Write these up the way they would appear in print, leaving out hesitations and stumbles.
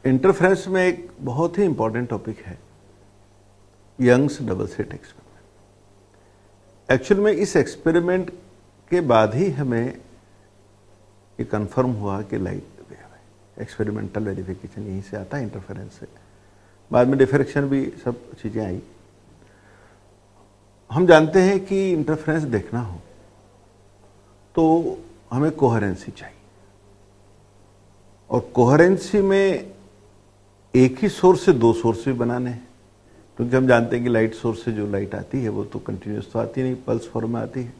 Interference में एक बहुत ही इंपॉर्टेंट टॉपिक है Young's double slit experiment. Actual में इस एक्सपेरिमेंट के बाद ही हमें ये कंफर्म हुआ कि लाइट वेव है। एक्सपेरिमेंटल वेरिफिकेशन यहीं से आता है, इंटरफेरेंस से। बाद में डिफ्रैक्शन भी सब चीज़ें आई। हम जानते हैं कि इंटरफेरेंस देखना हो तो हमें कोहेरेंसी चाहिए, और कोहेरेंसी में एक ही सोर्स से दो सोर्स भी बनाने हैं, क्योंकि हम जानते हैं कि लाइट सोर्स से जो लाइट आती है वो तो कंटिन्यूस तो आती नहीं, पल्स फॉर्म में आती है।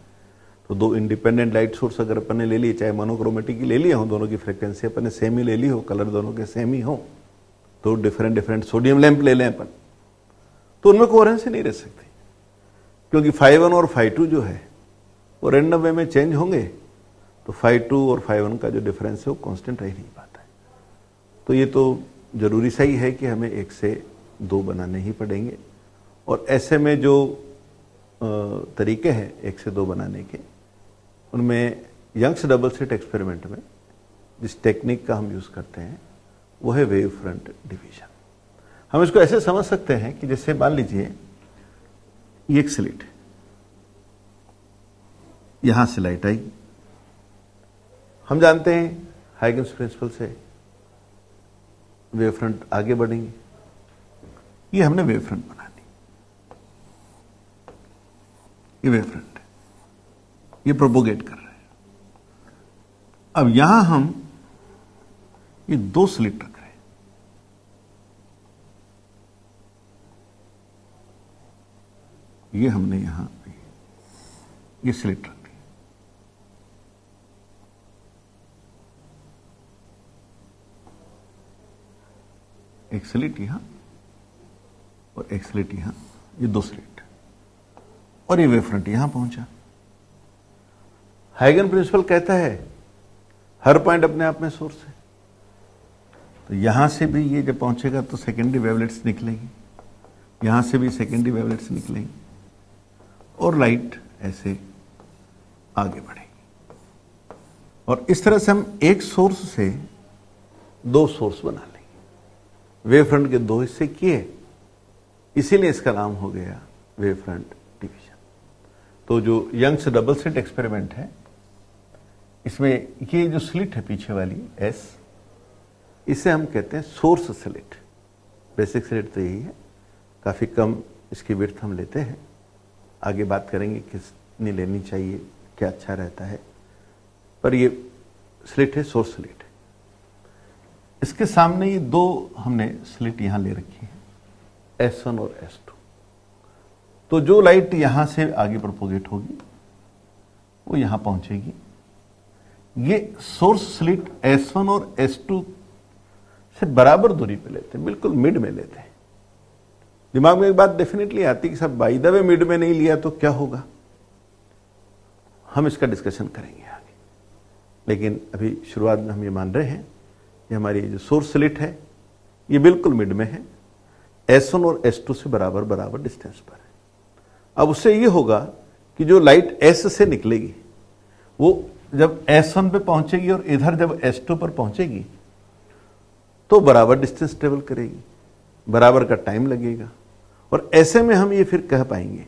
तो दो इंडिपेंडेंट लाइट सोर्स अगर अपन ने ले लिए, चाहे मोनोक्रोमेटिक की ले लिए हो, दोनों की फ्रिक्वेंसी अपन ने सेम ही ले ली हो, कलर दोनों के सेम ही हो, तो डिफरेंट सोडियम लैंप ले लें अपन, तो उनमें कोहेरेंसी नहीं रह सकती, क्योंकि φ1 और φ2 जो है वो रैंडम वे में चेंज होंगे, तो φ2 और φ1 का जो डिफरेंस है वो कांस्टेंट रह नहीं पाता है। तो ये तो जरूरी सही है कि हमें एक से दो बनाने ही पड़ेंगे, और ऐसे में जो तरीके हैं एक से दो बनाने के, उनमें यंग्स डबल स्लिट एक्सपेरिमेंट में जिस टेक्निक का हम यूज करते हैं वो है वेव फ्रंट डिवीजन। हम इसको ऐसे समझ सकते हैं कि जैसे मान लीजिए ये एक स्लिट है, यहां से लाइट आई, हम जानते हैं हाइगन्स प्रिंसिपल से वेव फ्रंट आगे बढ़ेंगे। ये हमने वेव फ्रंट बना दी, ये वेव फ्रंट है, ये प्रोपोगेट कर रहे हैं। अब यहां हम ये दो स्लिट रख रहे हैं, ये हमने यहां ये स्लिट रख दी। एक स्लिट यहां और एक स्लिट यहां, ये दो स्लिट, और ये वेव फ्रंट यहां पहुंचा। हाइगन प्रिंसिपल कहता है हर पॉइंट अपने आप में सोर्स है, तो यहां से भी ये जब पहुंचेगा तो सेकेंडरी वेवलेट्स निकलेंगी, यहां से भी सेकेंडरी वेवलेट्स निकलेंगी, और लाइट ऐसे आगे बढ़ेगी। और इस तरह से हम एक सोर्स से दो सोर्स बना लेंगे। वेव फ्रंट के दो हिस्से किए, इसीलिए इसका नाम हो गया वेव फ्रंट डिवीजन। तो जो यंग्स डबल स्लिट एक्सपेरिमेंट है, इसमें ये जो स्लिट है पीछे वाली एस, इसे हम कहते हैं सोर्स स्लिट। बेसिक स्लिट तो यही है, काफी कम इसकी विड्थ हम लेते हैं, आगे बात करेंगे कितनी लेनी चाहिए, क्या अच्छा रहता है, पर ये स्लिट है, सोर्स स्लिट है। इसके सामने ये दो हमने स्लिट यहां ले रखी है, S1 और S2। तो जो लाइट यहां से आगे प्रोपोगेट होगी वो यहां पहुंचेगी। ये सोर्स स्लिट S1 और S2 से बराबर दूरी पे लेते हैं, बिल्कुल मिड में लेते हैं। दिमाग में एक बात डेफिनेटली आती है कि सब बाय द वे मिड में नहीं लिया तो क्या होगा, हम इसका डिस्कशन करेंगे आगे। लेकिन अभी शुरुआत में हम ये मान रहे हैं कि हमारी जो सोर्स स्लिट है ये बिल्कुल मिड में है, S1 और S2 से बराबर बराबर डिस्टेंस पर है। अब उससे ये होगा कि जो लाइट S से निकलेगी वो जब S1 पे पहुंचेगी और इधर जब S2 पर पहुंचेगी तो बराबर डिस्टेंस ट्रेवल करेगी, बराबर का टाइम लगेगा, और ऐसे में हम ये फिर कह पाएंगे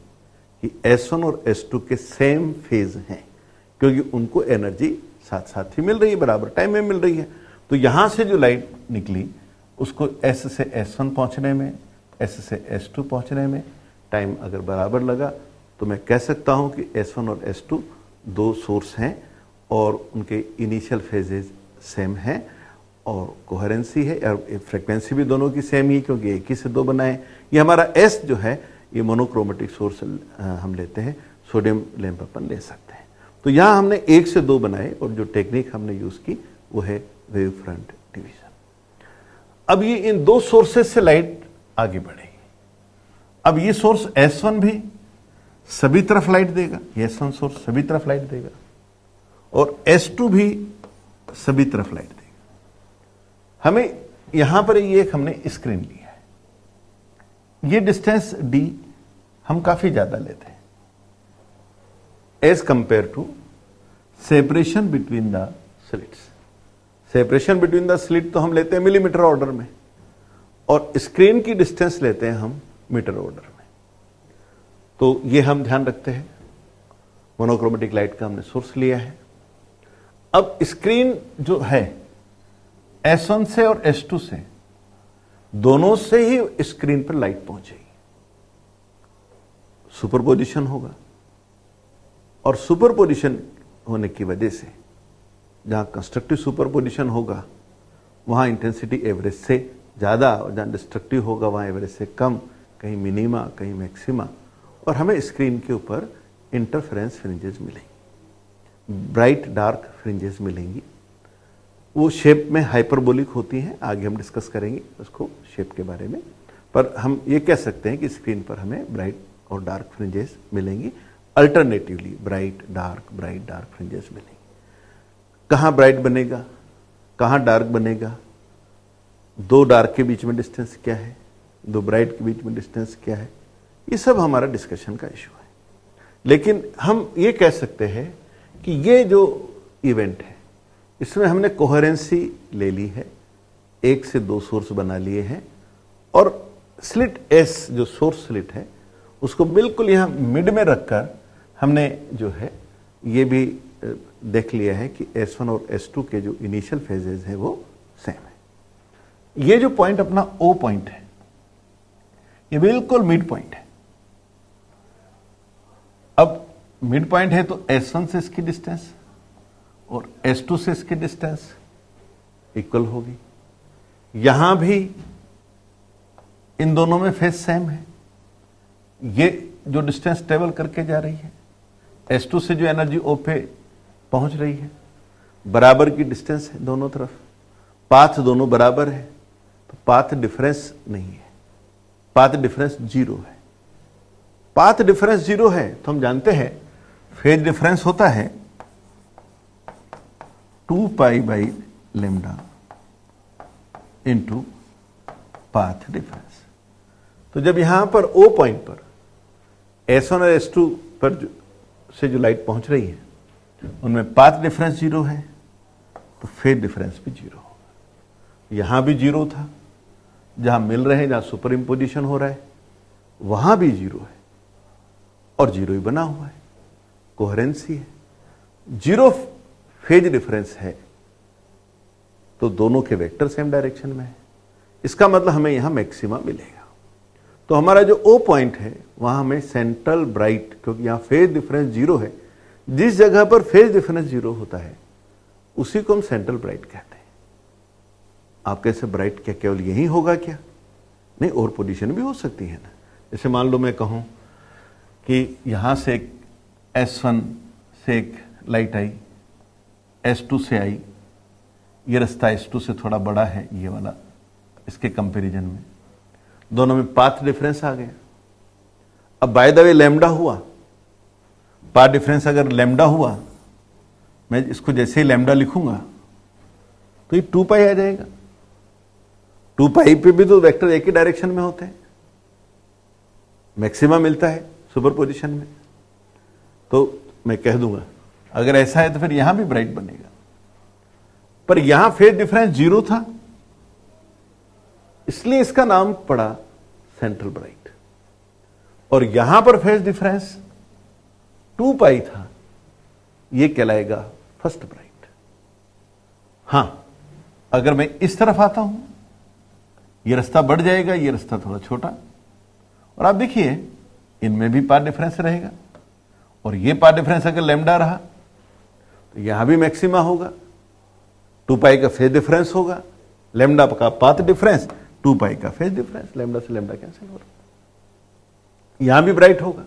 कि S1 और S2 के सेम फेज हैं, क्योंकि उनको एनर्जी साथ साथ ही मिल रही है, बराबर टाइम में मिल रही है। तो यहां से जो लाइट निकली उसको S से S1 पहुंचने में, S से S2 पहुंचने में टाइम अगर बराबर लगा तो मैं कह सकता हूं कि S1 और S2 दो सोर्स हैं और उनके इनिशियल फेजेस सेम हैं, और कोहेरेंसी है, और फ्रीक्वेंसी भी दोनों की सेम ही, क्योंकि एक ही से दो बनाए। ये हमारा S जो है ये मोनोक्रोमेटिक सोर्स हम लेते हैं, सोडियम लैंप अपन ले सकते हैं। तो यहां हमने एक से दो बनाए, और जो टेक्निक हमने यूज की वो है वेव फ्रंट डिवीजन। अब ये इन दो सोर्सेस से लाइट आगे बढ़ेगी। अब ये सोर्स S1 भी सभी तरफ लाइट देगा, ये S1 सोर्स सभी तरफ लाइट देगा, और S2 भी सभी तरफ लाइट देगा। हमें यहां पर ये एक हमने स्क्रीन लिया है, ये डिस्टेंस D हम काफी ज्यादा लेते हैं as compare to separation between the slits. Separation between the slit तो हम लेते हैं मिलीमीटर ऑर्डर में, और स्क्रीन की डिस्टेंस लेते हैं हम मीटर ऑर्डर में। तो ये हम ध्यान रखते हैं। मोनोक्रोमेटिक लाइट का हमने सोर्स लिया है। अब स्क्रीन जो है S1 से और S2 से, दोनों से ही स्क्रीन पर लाइट पहुंचेगी। सुपरपोजिशन होगा, और सुपरपोजिशन होने की वजह से जहां कंस्ट्रक्टिव सुपरपोजिशन होगा वहां इंटेंसिटी एवरेज से ज्यादा, और जहां डिस्ट्रक्टिव होगा वहां एवरेज से कम, कहीं मिनिमा कहीं मैक्सिमा, और हमें स्क्रीन के ऊपर इंटरफेरेंस फ्रिंजेस मिलेंगी, ब्राइट डार्क फ्रिंजेस मिलेंगी। वो शेप में हाइपरबोलिक होती हैं, आगे हम डिस्कस करेंगे उसको शेप के बारे में। पर हम ये कह सकते हैं कि स्क्रीन पर हमें ब्राइट और डार्क फ्रिंजेस मिलेंगी, अल्टरनेटिवली ब्राइट डार्क फ्रिंजेस मिलेंगी। कहाँ ब्राइट बनेगा, कहाँ डार्क बनेगा, दो डार्क के बीच में डिस्टेंस क्या है, दो ब्राइट के बीच में डिस्टेंस क्या है, ये सब हमारा डिस्कशन का इशू है। लेकिन हम ये कह सकते हैं कि ये जो इवेंट है इसमें हमने कोहेरेंसी ले ली है, एक से दो सोर्स बना लिए हैं, और स्लिट एस जो सोर्स स्लिट है उसको बिल्कुल यहां मिड में रखकर हमने जो है ये भी देख लिया है कि S1 और S2 के जो इनिशियल फेजेस है वो सेम है। ये जो पॉइंट अपना O पॉइंट है ये बिल्कुल मिड पॉइंट है। अब मिड पॉइंट है तो S1 से इसकी डिस्टेंस और S2 से इसकी डिस्टेंस इक्वल होगी। यहां भी इन दोनों में फेज सेम है। ये जो डिस्टेंस ट्रेवल करके जा रही है, S2 से जो एनर्जी O पे पहुंच रही है, बराबर की डिस्टेंस है दोनों तरफ, पाथ दोनों बराबर है, तो पाथ डिफरेंस नहीं है, पाथ डिफरेंस जीरो है। पाथ डिफरेंस जीरो है तो हम जानते हैं फेज डिफरेंस होता है 2 pi by lambda into path difference. तो जब यहां पर O पॉइंट पर S1 और S2 पर से जो लाइट पहुंच रही है उनमें पाथ डिफरेंस जीरो है, तो फेज डिफरेंस भी जीरो होगा। यहां भी जीरो था, जहां मिल रहे हैं, जहां सुपर इम्पोजिशन हो रहा है वहां भी जीरो है, और जीरो ही बना हुआ है, कोहेरेंसी है। जीरो फेज डिफरेंस है तो दोनों के वेक्टर सेम डायरेक्शन में है, इसका मतलब हमें यहां मैक्सिमा मिलेगा। तो हमारा जो O पॉइंट है वहां हमें सेंट्रल ब्राइट, क्योंकि यहां फेज डिफरेंस जीरो है, जिस जगह पर फेज डिफरेंस जीरो होता है उसी को हम सेंट्रल ब्राइट कहते हैं। आप कैसे ब्राइट क्या केवल यही होगा क्या? नहीं, और पोजीशन भी हो सकती है ना। जैसे मान लो मैं कहूं कि यहां से एक S1 से एक लाइट आई, S2 से आई, ये रास्ता S2 से थोड़ा बड़ा है ये वाला, इसके कंपैरिजन में दोनों में पाथ डिफरेंस आ गया। अब बाय द वे लैम्डा हुआ, पाथ डिफरेंस अगर लैम्डा हुआ, मैं इसको जैसे ही लैम्डा लिखूंगा तो ये 2 पाई आ जाएगा। 2 पाई पे भी तो वेक्टर एक ही डायरेक्शन में होते हैं, मैक्सिमा मिलता है सुपरपोजिशन में। तो मैं कह दूंगा अगर ऐसा है तो फिर यहां भी ब्राइट बनेगा, पर यहां फेज डिफरेंस जीरो था इसलिए इसका नाम पड़ा सेंट्रल ब्राइट, और यहां पर फेज डिफरेंस 2 पाई था, यह कहलाएगा फर्स्ट ब्राइट। हां, अगर मैं इस तरफ आता हूं यह रास्ता बढ़ जाएगा, यह रास्ता थोड़ा छोटा, और आप देखिए इनमें भी पाथ डिफरेंस रहेगा, और यह पाथ डिफरेंस अगर लैम्डा रहा तो यहां भी मैक्सिमा होगा, 2 पाई का फेज डिफरेंस होगा, लैम्डा का पाथ डिफरेंस, 2 पाई का फेज डिफरेंस, लैम्डा से लैम्डा कैंसिल हो रहा, यहां भी ब्राइट होगा,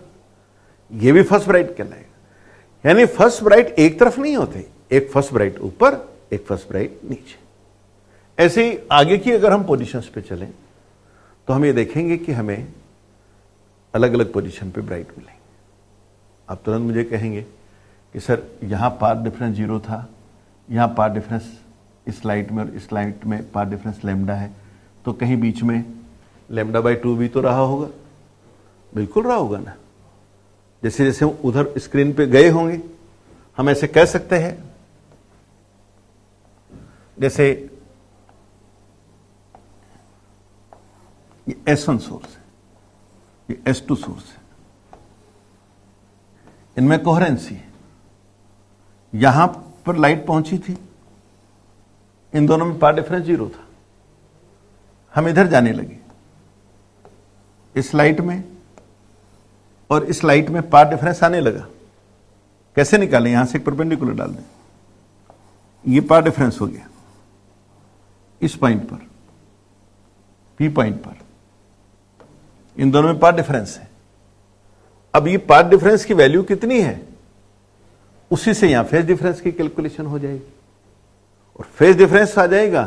यह भी फर्स्ट ब्राइट कहलाएगा। यानी फर्स्ट ब्राइट एक तरफ नहीं होते, एक फर्स्ट ब्राइट ऊपर, एक फर्स्ट ब्राइट नीचे। ऐसे ही आगे की अगर हम पोजीशंस पे चलें तो हम ये देखेंगे कि हमें अलग अलग पोजीशन पे ब्राइट मिलेंगे। आप तुरंत मुझे कहेंगे कि सर यहां पाथ डिफरेंस जीरो था, यहां पाथ डिफरेंस इस लाइट में और इस लाइट में पाथ डिफरेंस लैम्डा है, तो कहीं बीच में लैम्डा बाई 2 भी तो रहा होगा। बिल्कुल रहा होगा ना। जैसे जैसे हम उधर स्क्रीन पे गए होंगे हम ऐसे कह सकते हैं, जैसे S1 सोर्स है, ये S2 सोर्स है, इनमें कोहेरेंसी है। यहां पर लाइट पहुंची थी, इन दोनों में पाथ डिफरेंस 0 था। हम इधर जाने लगे, इस लाइट में और इस लाइट में पाथ डिफरेंस आने लगा। कैसे निकालें? यहां से एक परपेंडिकुलर डाल दें, ये पाथ डिफरेंस हो गया इस पॉइंट पर, पी पॉइंट पर, इन दोनों में पाथ डिफरेंस है। अब ये पाथ डिफरेंस की वैल्यू कितनी है, उसी से यहां फेज डिफरेंस की कैलकुलेशन हो जाएगी, और फेज डिफरेंस आ जाएगा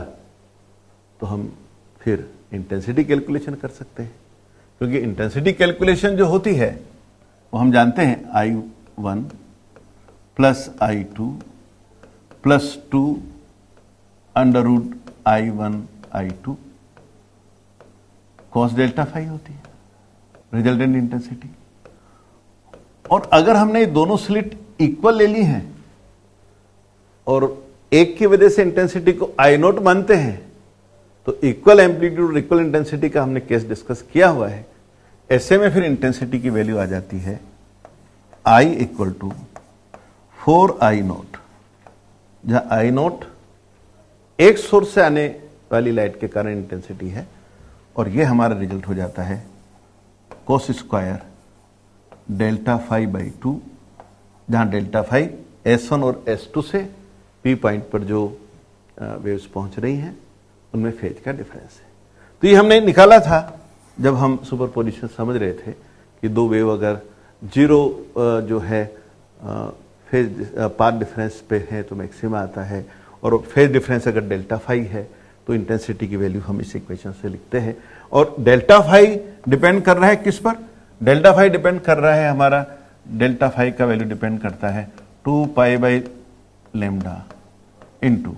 तो हम फिर इंटेंसिटी कैलकुलेशन कर सकते हैं। क्योंकि इंटेंसिटी कैलकुलेशन जो होती है वो हम जानते हैं I1 plus I2 plus 2 √I1 I2 cos delta phi होती है रिजल्टेंट इंटेंसिटी। और अगर हमने ये दोनों स्लिट इक्वल ले ली हैं और एक की वजह से इंटेंसिटी को I0 मानते हैं, तो इक्वल एम्पलीट्यूड और इक्वल इंटेंसिटी का हमने केस डिस्कस किया हुआ है। ऐसे में फिर इंटेंसिटी की वैल्यू आ जाती है I इक्वल टू 4I0, जहां I0 एक सोर्स से आने वाली लाइट के कारण इंटेंसिटी है, और यह हमारा रिजल्ट हो जाता है cos square delta phi by 2, जहां डेल्टा फाई S1 और S2 से P पॉइंट पर जो वेव्स पहुंच रही हैं उनमें फेज का डिफरेंस है। तो ये हमने निकाला था जब हम सुपरपोजिशन समझ रहे थे कि दो वेव अगर जीरो जो है फेज पाथ डिफरेंस पे है तो मैक्सिमा आता है, और फेज डिफरेंस अगर डेल्टा फाई है तो इंटेंसिटी की वैल्यू हम इस इक्वेशन से लिखते हैं। और डेल्टा फाई डिपेंड कर रहा है किस पर? डेल्टा फाई डिपेंड कर रहा है हमारा, डेल्टा फाई का वैल्यू डिपेंड करता है 2 pi by lambda into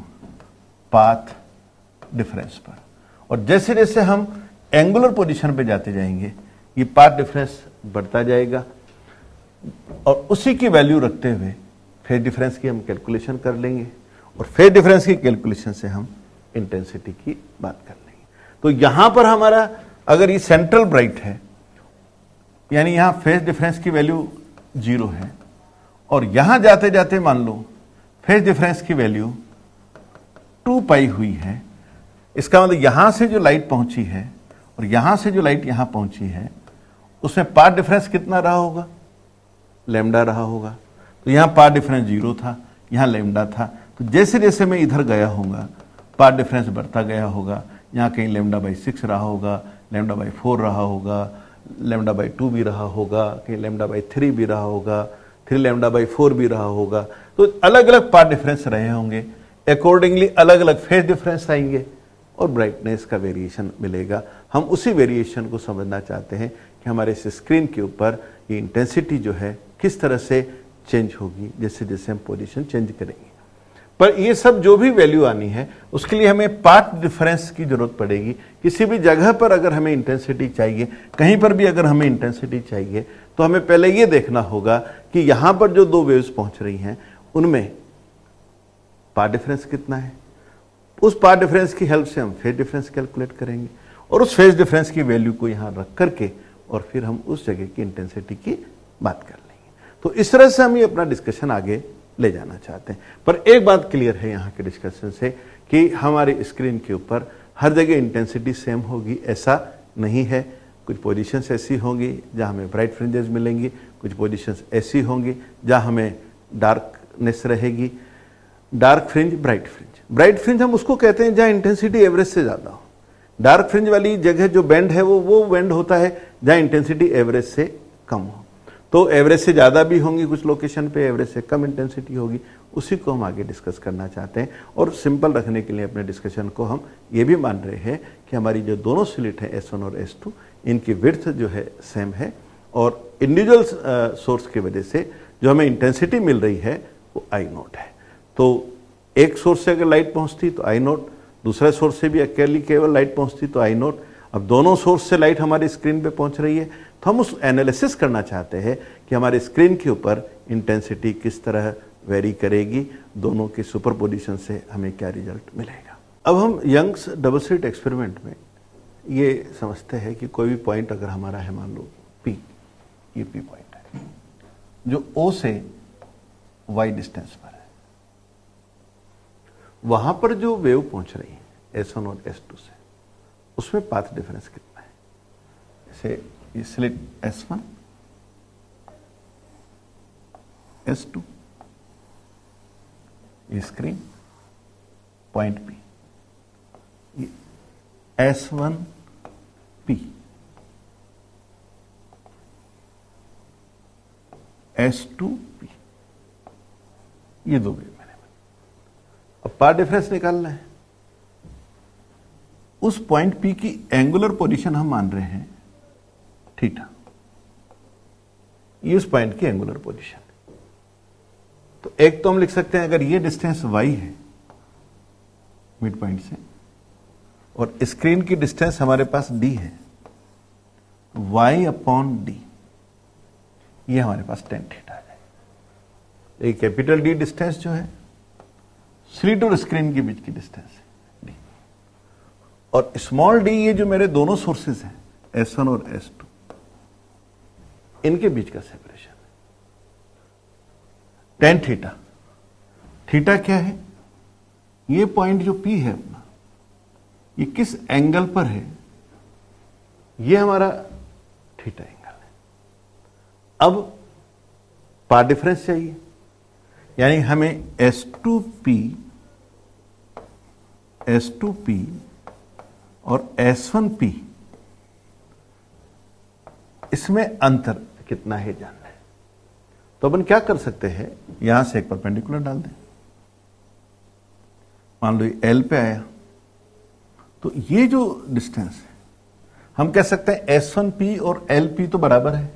path difference पर। और जैसे जैसे हम एंगुलर पोजीशन पे जाते जाएंगे ये पाथ डिफरेंस बढ़ता जाएगा, और उसी की वैल्यू रखते हुए फेज डिफरेंस की हम कैलकुलेशन कर लेंगे, और फेज डिफरेंस की कैलकुलेशन से हम इंटेंसिटी की बात कर लेंगे। तो यहां पर हमारा अगर ये सेंट्रल ब्राइट है, यानी यहां फेज डिफरेंस की वैल्यू 0 है, और यहां जाते जाते मान लो फेज डिफरेंस की वैल्यू 2 पाई हुई है। इसका मतलब यहां से जो लाइट पहुंची है और यहां से जो लाइट यहां पहुंची है उसमें पाथ डिफरेंस कितना रहा होगा? लैम्डा रहा होगा। तो यहां पाथ डिफरेंस 0 था, यहां लैम्डा था। तो जैसे जैसे मैं इधर गया होऊंगा पाथ डिफरेंस बढ़ता गया होगा। यहां कहीं लैम्डा बाई 6 रहा होगा, लैम्डा बाई 4 रहा होगा, लैम्डा बाई 2 भी रहा होगा, कहीं लैम्डा बाई 3 भी रहा होगा, 3 लैम्डा बाई 4 भी रहा होगा। तो अलग अलग पाथ डिफरेंस रहे होंगे, अकॉर्डिंगली अलग अलग फेज डिफरेंस आएंगे और ब्राइटनेस का वेरिएशन मिलेगा। हम उसी वेरिएशन को समझना चाहते हैं कि हमारे इस स्क्रीन के ऊपर ये इंटेंसिटी जो है किस तरह से चेंज होगी जैसे जैसे हम पोजीशन चेंज करेंगे। पर ये सब जो भी वैल्यू आनी है उसके लिए हमें पाथ डिफरेंस की जरूरत पड़ेगी। किसी भी जगह पर अगर हमें इंटेंसिटी चाहिए, कहीं पर भी अगर हमें इंटेंसिटी चाहिए, तो हमें पहले ये देखना होगा कि यहां पर जो दो वेव्स पहुंच रही हैं उनमें पाथ डिफरेंस कितना है। उस पाथ डिफरेंस की हेल्प से हम फेज डिफरेंस कैलकुलेट करेंगे, और उस फेज डिफरेंस की वैल्यू को यहां रख करके और फिर हम उस जगह की इंटेंसिटी की बात कर लेंगे। तो इस तरह से हम ये अपना डिस्कशन आगे ले जाना चाहते हैं। पर एक बात क्लियर है यहाँ के डिस्कशन से कि हमारे स्क्रीन के ऊपर हर जगह इंटेंसिटी सेम होगी ऐसा नहीं है। कुछ पोजीशंस ऐसी होंगी जहाँ हमें ब्राइट फ्रिंजेस मिलेंगी, कुछ पोजीशंस ऐसी होंगी जहाँ हमें डार्कनेस रहेगी। Dark fringe, bright fringe. Bright fringe हम उसको कहते हैं जहाँ इंटेंसिटी एवरेज से ज़्यादा हो। डार्क फ्रिंज वाली जगह जो बैंड है वो बैंड होता है जहाँ इंटेंसिटी एवरेज से कम हो। तो एवरेज से ज़्यादा भी होंगी कुछ लोकेशन पे, एवरेज से कम इंटेंसिटी होगी, उसी को हम आगे डिस्कस करना चाहते हैं। और सिंपल रखने के लिए अपने डिस्कशन को हम ये भी मान रहे हैं कि हमारी जो दोनों स्लिट है S1 और S2 इनकी विड्थ जो है सेम है, और इंडिविजुअल सोर्स की वजह से जो हमें इंटेंसिटी मिल रही है वो I0 है। तो एक सोर्स से अगर लाइट पहुंचती तो I0, दूसरे सोर्स से भी अकेली केवल लाइट पहुंचती तो I0। अब दोनों सोर्स से लाइट हमारी स्क्रीन पे पहुंच रही है, तो हम उस एनालिसिस करना चाहते हैं कि हमारे स्क्रीन के ऊपर इंटेंसिटी किस तरह वेरी करेगी, दोनों की सुपरपोजिशन से हमें क्या रिजल्ट मिलेगा। अब हम यंग्स डबल स्लिट एक्सपेरिमेंट में ये समझते हैं कि कोई भी पॉइंट अगर हमारा है, मान लो P, ये P पॉइंट है जो O से Y डिस्टेंस पर है, वहां पर जो वेव पहुंच रही है S1 और S2 से, उसमें पाथ डिफरेंस कितना है? जैसे ये स्लिट S1, S2, ये स्क्रीन पॉइंट P, ये S1P, S2P, ये दो वेव मैंने। अब पाथ डिफरेंस निकालना है। उस पॉइंट P की एंगुलर पोजीशन हम मान रहे हैं थीटा, ये उस पॉइंट की एंगुलर पोजीशन। तो एक तो हम लिख सकते हैं, अगर ये डिस्टेंस y है मिड पॉइंट से, और स्क्रीन की डिस्टेंस हमारे पास d है, y/d, ये हमारे पास tan थीटा है। ये कैपिटल D डिस्टेंस जो है स्लिट और स्क्रीन के बीच की डिस्टेंस है d, और स्मॉल d ये जो मेरे दोनों सोर्सेज हैं S1 और S2, इनके बीच का सेपरेशन है tan थीटा। थीटा क्या है? ये पॉइंट जो P है अपना, ये किस एंगल पर है? ये हमारा थीटा एंगल है। अब पाथ डिफरेंस चाहिए, यानी हमें S2P और S1P, इसमें अंतर कितना है जानना है। तो अपन क्या कर सकते हैं, यहां से एक परपेंडिकुलर डाल दें। मान लो ये L पे आया, तो ये जो डिस्टेंस है हम कह सकते हैं S1P और LP तो बराबर है,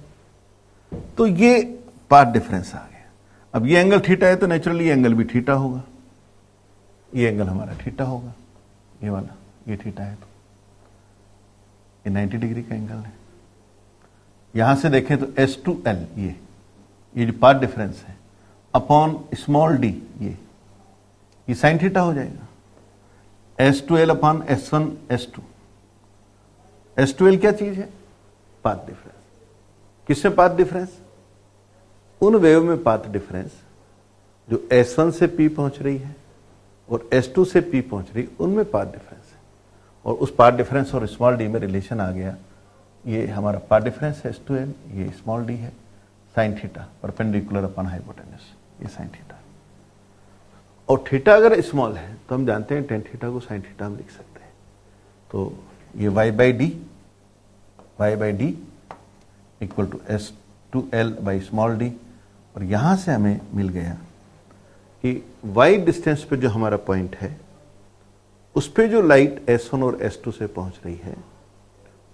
तो ये पाथ डिफरेंस आ गया। अब ये एंगल थीटा है तो नेचुरली ये एंगल भी थीटा होगा, ये एंगल हमारा थीटा होगा, ये वाला, ये थीटा है तो ये 90 डिग्री का एंगल है। यहां से देखें तो S2L, ये जो पाथ डिफरेंस है अपॉन स्मॉल d, ये साइन थीटा हो जाएगा। S2L upon S1 S2, S2L क्या चीज है? Path difference. किससे पाथ डिफरेंस? उन वेव में पाथ डिफरेंस जो S1 से P पहुंच रही है और S2 से P पहुंच रही है, उनमें पाथ डिफरेंस है। और उस पाथ डिफरेंस और स्मॉल d में रिलेशन आ गया। ये हमारा पाथ डिफरेंस है S2L, ये स्मॉल d है, sine theta perpendicular upon hypotenuse, ये साइन थीटा। और थीटा अगर स्मॉल है तो हम जानते हैं टेन थीटा को साइन थीटा हम लिख सकते हैं। तो ये y by d equal to S2L by small d, और यहां से हमें मिल गया कि y डिस्टेंस पे जो हमारा पॉइंट है, उस पे जो लाइट S1 और S2 से पहुंच रही है,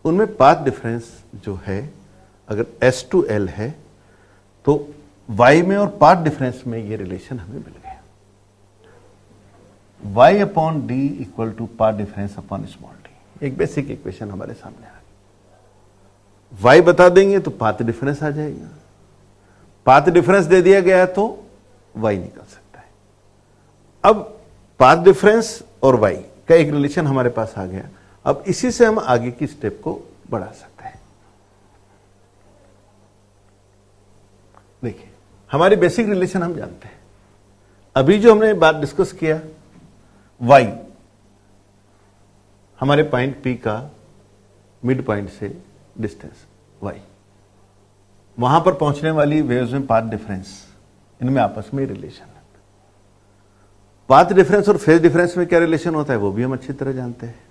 उनमें पाथ डिफरेंस जो है अगर S2L है तो y में और पाथ डिफरेंस में ये रिलेशन हमें मिल गया। y upon d equal to path difference upon small d, एक बेसिक इक्वेशन हमारे सामने आ गई। y बता देंगे तो पाथ डिफरेंस आ जाएगा, पाथ डिफरेंस दे दिया गया है तो y निकल सकता है। अब पाथ डिफरेंस और y का एक रिलेशन हमारे पास आ गया। अब इसी से हम आगे की स्टेप को बढ़ा सकते हैं। देखिए, हमारी बेसिक रिलेशन हम जानते हैं। अभी जो हमने बात डिस्कस किया, y हमारे पॉइंट P का मिड पॉइंट से डिस्टेंस y, वहां पर पहुंचने वाली वेव्स में पाथ डिफरेंस, इनमें आपस में रिलेशन है। पाथ डिफरेंस और फेज डिफरेंस में क्या रिलेशन होता है वो भी हम अच्छी तरह जानते हैं।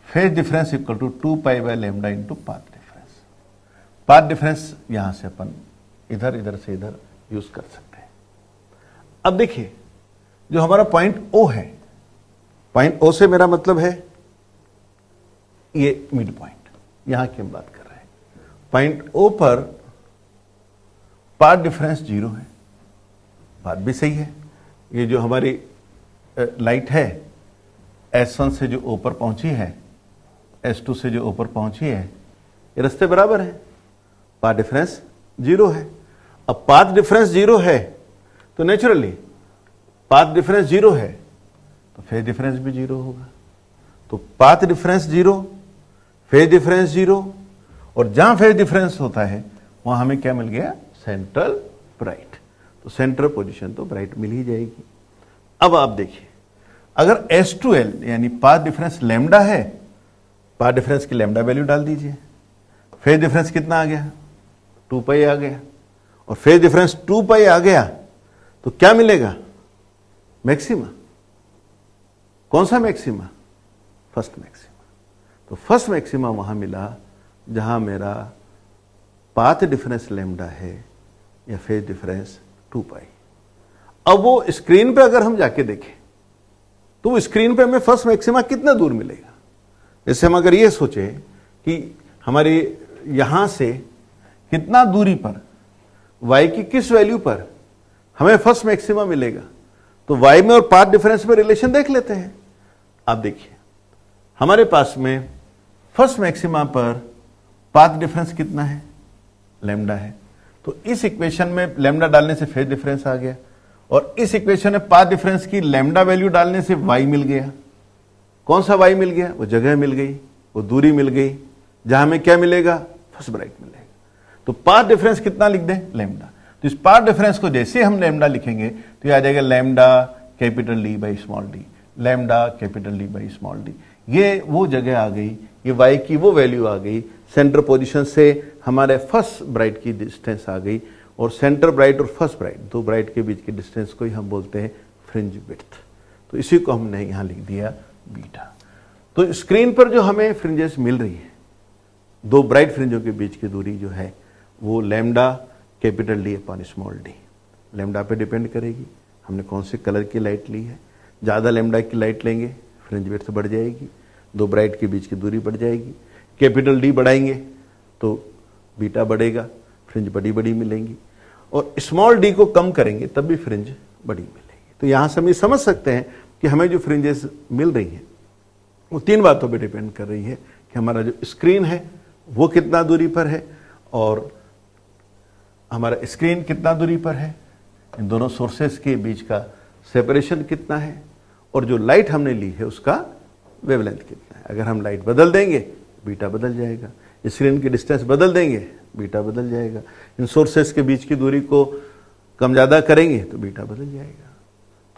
Phase difference equal to 2 pi lambda into path difference. Path difference यहां से अपन इधर से इधर यूज कर सकते हैं। अब देखिए, जो हमारा पॉइंट O है, पॉइंट O से मेरा मतलब है ये मिड पॉइंट, यहां की हम बात कर रहे हैं। पॉइंट O पर पाथ डिफरेंस 0 है, बात भी सही है। ये जो हमारी लाइट है S1 से जो O पर पहुंची है, S2 से जो O पर पहुंची है, ये रास्ते बराबर है, पाथ डिफरेंस 0 है। अब पाथ डिफरेंस 0 है तो नेचुरली पाथ डिफरेंस 0 है तो फेज डिफरेंस भी 0 होगा। तो पाथ डिफरेंस 0, फेज डिफरेंस 0, और जहां फेज डिफरेंस होता है वहां हमें क्या मिल गया? Central bright. तो सेंट्रल पोजीशन तो ब्राइट मिल ही जाएगी। अब आप देखिए, अगर S2L यानी पाथ डिफरेंस लैम्डा है, पाथ डिफरेंस की लैम्डा वैल्यू डाल दीजिए, फेज डिफरेंस कितना आ गया? 2 पाई आ गया, और फेज डिफरेंस 2 पाई आ गया तो क्या मिलेगा? मैक्सिमा। कौन सा मैक्सिमा? First maxima. तो फर्स्ट मैक्सिमा वहां मिला जहां मेरा पाथ डिफरेंस लैम्डा है या फेज डिफरेंस 2 पाई। अब वो स्क्रीन पे अगर हम जाके देखें तो स्क्रीन पे हमें फर्स्ट मैक्सिमा कितना दूर मिलेगा? जैसे हम अगर ये सोचे कि हमारे यहां से कितना दूरी पर, y की किस वैल्यू पर हमें फर्स्ट मैक्सिमा मिलेगा, तो y में और पाथ डिफरेंस में रिलेशन देख लेते हैं। आप देखिए, हमारे पास में फर्स्ट मैक्सिमा पर पाथ डिफरेंस कितना है? लैम्डा है। तो इस इक्वेशन में लैम्डा डालने से फेज डिफरेंस आ गया, और इस इक्वेशन में पाथ डिफरेंस की लैम्डा वैल्यू डालने से y मिल गया। कौन सा y मिल गया? वो जगह मिल गई, वो दूरी मिल गई जहां हमें क्या मिलेगा? फर्स्ट ब्राइट मिलेगा। तो पाथ डिफरेंस कितना लिख दें? लैम्डा। तो इस पाथ डिफरेंस को जैसे हम लैम्डा लिखेंगे तो ये आ जाएगा lambda capital D by small d, lambda capital D by small d। ये वो जगह आ गई, ये y की वो वैल्यू आ गई, सेंटर पोजीशन से हमारे फर्स्ट ब्राइट की डिस्टेंस आ गई, और सेंटर ब्राइट और फर्स्ट ब्राइट, दो ब्राइट के बीच की डिस्टेंस को ही हम बोलते हैं फ्रिंज विड्थ। तो इसी को हमने यहां लिख दिया बीटा। तो स्क्रीन पर जो हमें फ्रिंजेस मिल रही है, दो ब्राइट फ्रिंजों के बीच की दूरी जो है वो lambda capital D upon small d, lambda पे डिपेंड करेगी हमने कौन से कलर की लाइट ली है। ज़्यादा लैम्डा की लाइट लेंगे फ्रिंज विड्थ बढ़ जाएगी, दो ब्राइट के बीच की दूरी बढ़ जाएगी। कैपिटल D बढ़ाएंगे तो बीटा बढ़ेगा, फ्रिंज बड़ी बड़ी मिलेंगी, और स्मॉल d को कम करेंगे तब भी फ्रिंज बड़ी मिलेगी। तो यहां से हम ये समझ सकते हैं कि हमें जो फ्रिंजेस मिल रही हैं वो तीन बातों पे डिपेंड कर रही है कि हमारा जो स्क्रीन है वो कितना दूरी पर है, और हमारा स्क्रीन कितना दूरी पर है, इन दोनों सोर्सेस के बीच का सेपरेशन कितना है, और जो लाइट हमने ली है उसका वेवलेंथ कितना है। अगर हम लाइट बदल देंगे बीटा बदल जाएगा, स्क्रीन की डिस्टेंस बदल देंगे बीटा बदल जाएगा, इन सोर्सेस के बीच की दूरी को कम ज़्यादा करेंगे तो बीटा बदल जाएगा।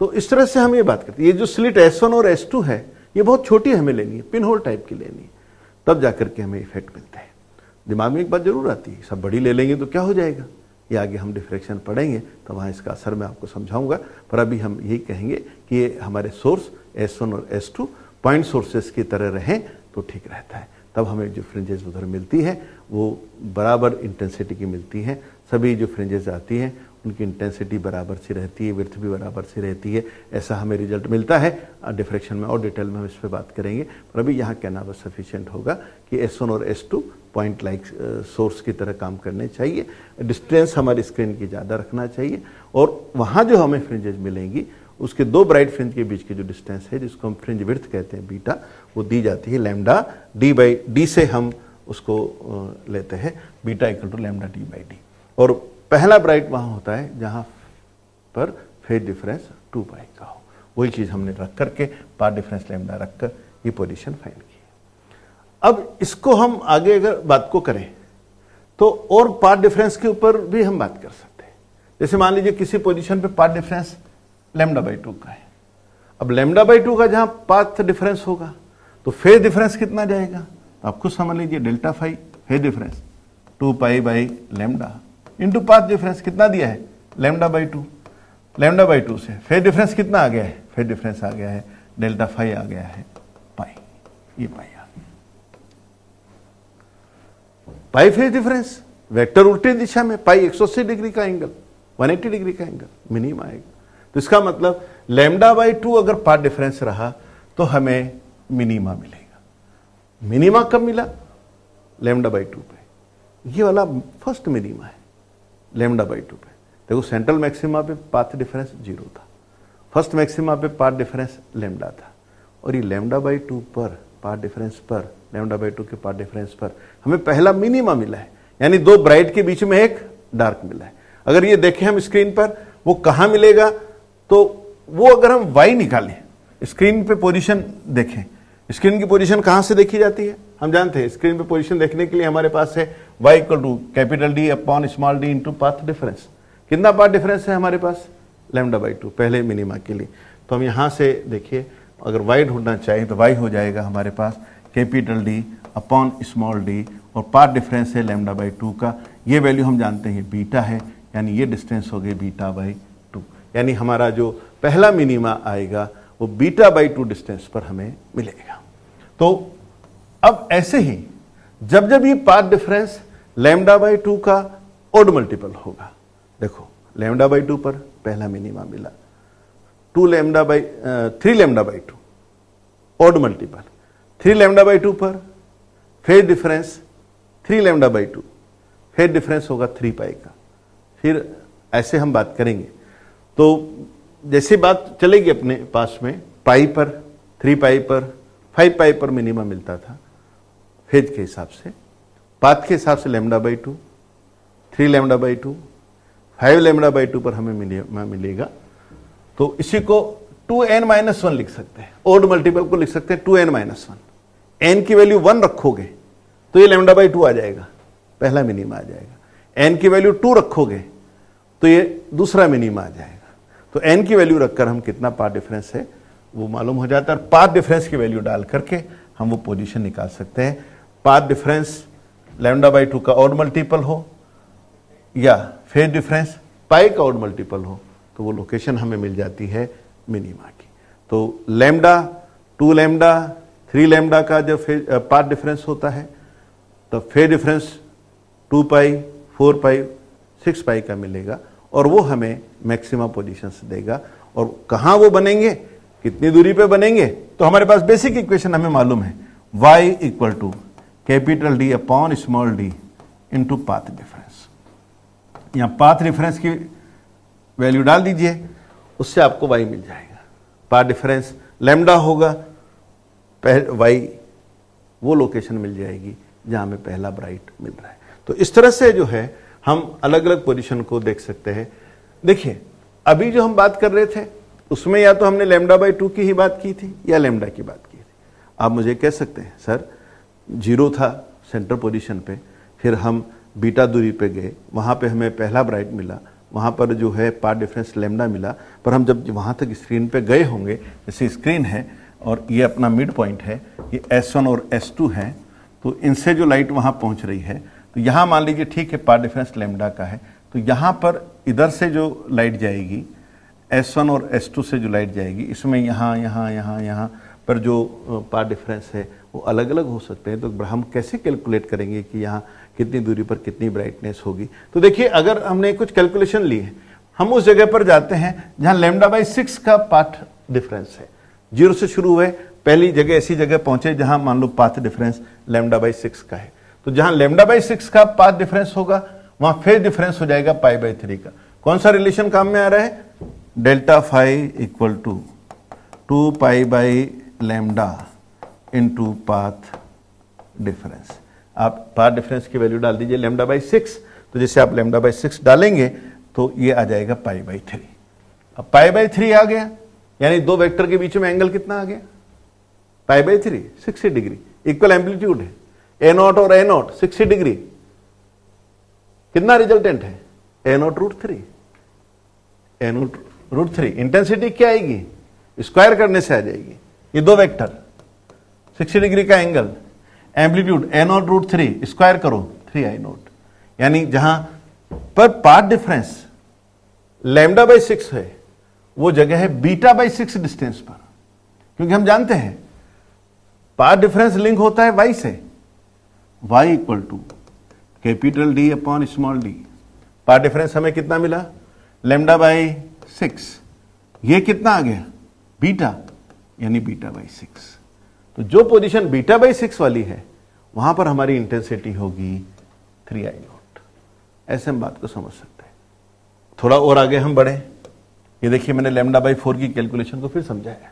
तो इस तरह से हम ये बात करते हैं। ये जो स्लिट S1 और S2 है ये बहुत छोटी हमें लेनी है, पिन होल टाइप की लेनी है, तब जाकर के हमें इफेक्ट मिलता है। दिमाग में एक बात जरूर आती है, सब बड़ी ले लेंगे तो क्या हो जाएगा, ये आगे हम डिफ्रैक्शन पढ़ेंगे तो वहाँ इसका असर मैं आपको समझाऊंगा। पर अभी हम यही कहेंगे कि ये हमारे सोर्स S1 और S2 पॉइंट सोर्सेस की तरह रहें तो ठीक रहता है, तब हमें जो फ्रिंजेस उधर मिलती है वो बराबर इंटेंसिटी की मिलती है। सभी जो फ्रिंजेस आती हैं उनकी इंटेंसिटी बराबर सी रहती है, विड्थ भी बराबर सी रहती है, ऐसा हमें रिजल्ट मिलता है। डिफ्रैक्शन में और डिटेल में हम इस पर बात करेंगे, पर अभी यहाँ कहना बस सफिशिएंट होगा कि S1 और S2 पॉइंट लाइक सोर्स की तरह काम करने चाहिए। डिस्टेंस हमारी स्क्रीन की ज़्यादा रखना चाहिए, और वहाँ जो हमें फ्रिंजेस मिलेंगी उसके दो ब्राइट फ्रिंज के बीच की जो डिस्टेंस है जिसको हम फ्रिंज विड्थ कहते हैं बीटा, वो दी जाती है लैम्डा D बाई D से हम उसको लेते हैं beta equal to lambda D by D। और पहला ब्राइट वहाँ होता है जहाँ पर फेज डिफरेंस 2 पाई का हो, वही चीज़ हमने रख करके पाथ डिफरेंस लैम्डा रख कर ये पोजीशन फाइंड की। अब इसको हम आगे अगर बात को करें तो और पाथ डिफरेंस के ऊपर भी हम बात कर सकते हैं। जैसे मान लीजिए किसी पोजीशन पे पाथ डिफरेंस लैम्डा बाई 2 का है, अब लैम्डा बाई 2 का जहां पाथ डिफरेंस होगा तो फेज डिफरेंस कितना जाएगा, तो आप खुद समझ लीजिए delta phi phase difference 2 pi by lambda into path difference कितना दिया है लैम्डा बाई 2, लैम्डा बाई 2 से फेज डिफरेंस कितना आ गया है, फेज डिफरेंस आ गया है डेल्टा फाई आ गया है पाई, ये पाई आ गया। पाई फेज डिफरेंस वेक्टर उल्टी दिशा में, पाई 180 डिग्री का एंगल 180 डिग्री का एंगल मिनिमम आएगा। तो इसका मतलब लैम्डा बाई 2 अगर पाथ डिफरेंस रहा तो हमें मिनिमा मिलेगा। मिनिमा कब मिला, लैम्डा बाई 2 पे, ये वाला फर्स्ट मिनिमा है लैम्डा बाई 2 पे। देखो सेंट्रल मैक्सिमा पे पाथ डिफरेंस 0 था, फर्स्ट मैक्सिमा पे पाथ डिफरेंस लैम्डा था, और ये लैम्डा बाई 2 पर पाथ डिफरेंस पर, लैम्डा बाई 2 के पाथ डिफरेंस पर हमें पहला मिनिमा मिला है, यानी दो ब्राइट के बीच में एक डार्क मिला है। अगर ये देखें हम स्क्रीन पर वो कहां मिलेगा, तो वो अगर हम y निकालें, स्क्रीन पे पोजीशन देखें, स्क्रीन की पोजीशन कहां से देखी जाती है? हम जानते हैं स्क्रीन पे पोजीशन देखने के लिए हमारे पास है y equal to capital D upon small d into path difference. कितना पाथ डिफरेंस है हमारे पास? λ/2 पहले मिनिमा के लिए। तो हम यहां से देखिए अगर y ढूंढना चाहिए तो y हो जाएगा हमारे पास capital D upon small d और पाथ डिफरेंस है λ/2 का। ये वैल्यू हम जानते हैं बीटा है, यानी ये डिस्टेंस हो गई β/2, यानी हमारा जो पहला मिनिमा आएगा वो β/2 डिस्टेंस पर हमें मिलेगा। तो अब ऐसे ही जब जब ये पाथ डिफरेंस λ/2 का ओड मल्टीपल होगा, देखो λ/2 पर पहला मिनिमा मिला, 3λ/2 ओड मल्टीपल, 3λ/2 पर फेज डिफरेंस 3λ/2, फेज डिफरेंस होगा 3 पाई का। फिर ऐसे हम बात करेंगे तो जैसे बात चलेगी अपने पास में पाई पर, 3 पाई पर, 5 पाई पर मिनिमम मिलता था फेज के हिसाब से, पाथ के हिसाब से λ/2, 3λ/2, 5λ/2 पर हमें मिलेगा। तो इसी को 2n-1 लिख सकते हैं, ओड मल्टीपल को लिख सकते हैं 2n-1। n की वैल्यू 1 रखोगे तो ये λ/2 आ जाएगा, पहला मिनिमा आ जाएगा। n की वैल्यू 2 रखोगे तो ये दूसरा मिनिमा आ जाएगा। तो n की वैल्यू रखकर हम कितना पाथ डिफरेंस है वो मालूम हो जाता है, और पाथ डिफरेंस की वैल्यू डाल करके हम वो पोजीशन निकाल सकते हैं। पाथ डिफरेंस λ/2 का ऑड मल्टीपल हो या फेज डिफरेंस पाई का ऑड मल्टीपल हो तो वो लोकेशन हमें मिल जाती है मिनिमा की। तो लैम्डा, 2λ, 3λ का जब पाथ डिफरेंस होता है तो फेज डिफरेंस 2 पाई, 4 पाई, 6 पाई का मिलेगा और वो हमें मैक्सिमम पोजीशंस देगा। और कहां वो बनेंगे, कितनी दूरी पे बनेंगे, तो हमारे पास बेसिक इक्वेशन हमें मालूम है, y equal to capital D upon small d into path difference. यहां पाथ डिफरेंस की वैल्यू डाल दीजिए, उससे आपको y मिल जाएगा। पाथ डिफरेंस लैम्डा होगा, y वो लोकेशन मिल जाएगी जहां हमें पहला ब्राइट मिल रहा है। तो इस तरह से जो है हम अलग अलग पोजीशन को देख सकते हैं। देखिए अभी जो हम बात कर रहे थे उसमें या तो हमने λ/2 की ही बात की थी या लैम्डा की बात की थी। आप मुझे कह सकते हैं सर 0 था सेंटर पोजीशन पे, फिर हम बीटा दूरी पे गए, वहां पे हमें पहला ब्राइट मिला, वहां पर जो है पाथ डिफरेंस लैम्डा मिला, पर हम जब वहां तक स्क्रीन पे गए होंगे, जैसे स्क्रीन है और ये अपना मिड पॉइंट है, ये S1 और S2 है, तो इनसे जो लाइट वहां पहुंच रही है, तो यहां मान लीजिए ठीक है पाथ डिफरेंस लैम्डा का है, तो यहां पर इधर से जो लाइट जाएगी S1 और S2 से जो लाइट जाएगी, इसमें यहाँ पर जो पाथ डिफरेंस है वो अलग अलग हो सकते हैं। तो हम कैसे कैलकुलेट करेंगे कि यहाँ कितनी दूरी पर कितनी ब्राइटनेस होगी? तो देखिए अगर हमने कुछ कैलकुलेशन ली है, हम उस जगह पर जाते हैं जहाँ λ/6 का पाथ डिफरेंस है। 0 से शुरू हुए, पहली जगह ऐसी जगह पहुंचे जहां मान लो पाथ डिफरेंस λ/6 का है, तो जहां λ/6 का पाथ डिफरेंस होगा वहां फेज डिफरेंस हो जाएगा π/3 का। कौन सा रिलेशन काम में आ रहा है? Delta phi equal to 2 π/λ into path difference. आप पाथ डिफरेंस की वैल्यू डाल दीजिए λ/6, तो जैसे आप λ/6 डालेंगे तो ये आ जाएगा π/3। अब π/3 आ गया, यानी दो वेक्टर के बीच में एंगल कितना आ गया? π/3, 60 डिग्री। इक्वल एम्पलीट्यूड है, A0 और A0 60 डिग्री। कितना रिजल्टेंट है? A0√3, A0√3। इंटेंसिटी क्या आएगी? स्क्वायर करने से आ जाएगी। ये दो वेक्टर 60 डिग्री का एंगल, एम्पलीट्यूड A0√3, स्क्वायर करो 3I0, यानी जहां पर पाथ डिफरेंस λ/6 है वो जगह है β/6 डिस्टेंस पर, क्योंकि हम जानते हैं पाथ डिफरेंस लिंक होता है y से। y equal to capital D upon small d। Path difference हमें कितना मिला? λ/6। ये कितना आ गया? बीटा, यानी β/6। तो जो पोजीशन β/6 वाली है वहां पर हमारी इंटेंसिटी होगी 3I0। ऐसे हम बात को समझ सकते हैं। थोड़ा और आगे हम बढ़े, ये देखिए मैंने λ/4 की कैलकुलेशन को फिर समझाया।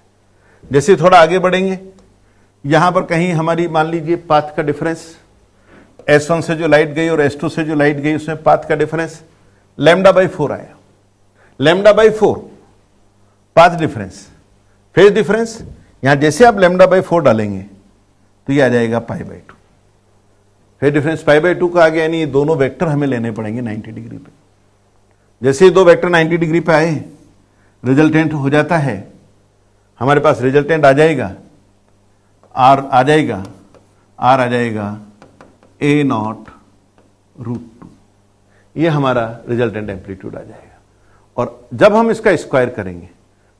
जैसे थोड़ा आगे बढ़ेंगे, यहां पर कहीं हमारी मान लीजिए पाथ का डिफरेंस S1 से जो लाइट गई और S2 से जो लाइट गई उसमें पाथ का डिफरेंस λ/4 आया। λ/4 पाथ डिफरेंस, फेज डिफरेंस यहां जैसे आप λ/4 डालेंगे तो ये आ जाएगा π/2। फेज डिफरेंस π/2 का आ गया, यानी ये दोनों वेक्टर हमें लेने पड़ेंगे 90 डिग्री पे। जैसे ये दो वेक्टर 90 डिग्री पे आए, रिजल्टेंट हो जाता है, हमारे पास रिजल्टेंट आ जाएगा, R आ जाएगा, R आ जाएगा A0√2, ये हमारा रिजल्टेंट एम्पलीट्यूड आ जाएगा। और जब हम इसका स्क्वायर करेंगे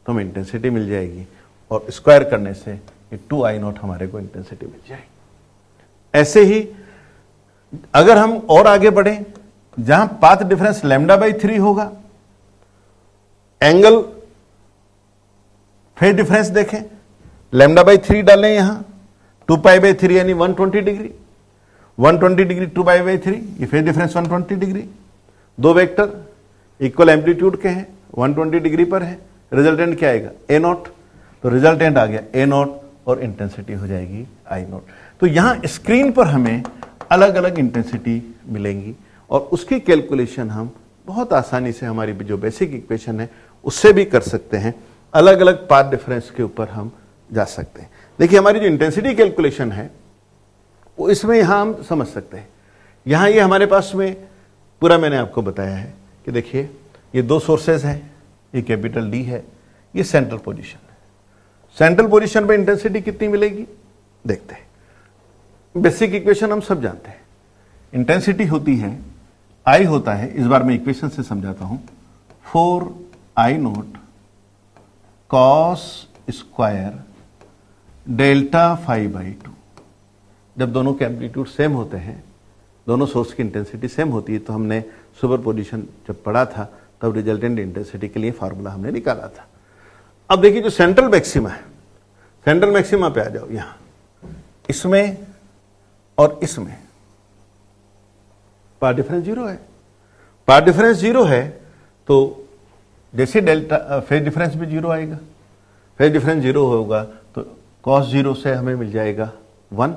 तो हमें इंटेंसिटी मिल जाएगी, और स्क्वायर करने से ये 2I0 हमारे को इंटेंसिटी मिल जाएगी। ऐसे ही अगर हम और आगे बढ़े, जहां पाथ डिफरेंस λ/3 होगा, एंगल फेज डिफरेंस देखें, λ/3 डालें यहां, 2π/3 यानी 120 डिग्री, 120 डिग्री 2π/3, ये फेज डिफरेंस 120 डिग्री। दो वेक्टर इक्वल एम्पलीट्यूड के हैं, 120 डिग्री पर है, रिजल्टेंट क्या आएगा A0, तो रिजल्टेंट आ गया A0 और इंटेंसिटी हो जाएगी I0। तो यहां स्क्रीन पर हमें अलग अलग इंटेंसिटी मिलेंगी, और उसकी कैलकुलेशन हम बहुत आसानी से हमारी जो बेसिक इक्वेशन है उससे भी कर सकते हैं। अलग अलग पाथ डिफरेंस के ऊपर हम जा सकते हैं। देखिए हमारी जो इंटेंसिटी कैलकुलेशन है वो इसमें यहां हम समझ सकते हैं। यहां ये हमारे पास में पूरा मैंने आपको बताया है कि देखिए ये दो सोर्सेज हैं, ये कैपिटल D है, ये सेंट्रल पोजीशन है। सेंट्रल पोजीशन पे इंटेंसिटी कितनी मिलेगी देखते हैं। बेसिक इक्वेशन हम सब जानते हैं, इंटेंसिटी होती है, I होता है, इस बार मैं इक्वेशन से समझाता हूं, 4I0 cos स्क्वायर डेल्टा φ/2। जब दोनों के एम्पलीट्यूड सेम होते हैं, दोनों सोर्स की इंटेंसिटी सेम होती है, तो हमने सुपरपोजिशन जब पढ़ा था तब रिजल्टेंट इंटेंसिटी के लिए फार्मूला हमने निकाला था। अब देखिए जो सेंट्रल मैक्सिमा है, सेंट्रल मैक्सिमा पे आ जाओ, यहां इसमें और इसमें पाथ डिफरेंस 0 है। पाथ डिफरेंस 0 है तो जैसे डेल्टा फेज डिफरेंस भी 0 आएगा। फेज डिफरेंस 0 होगा तो cos 0 से हमें मिल जाएगा 1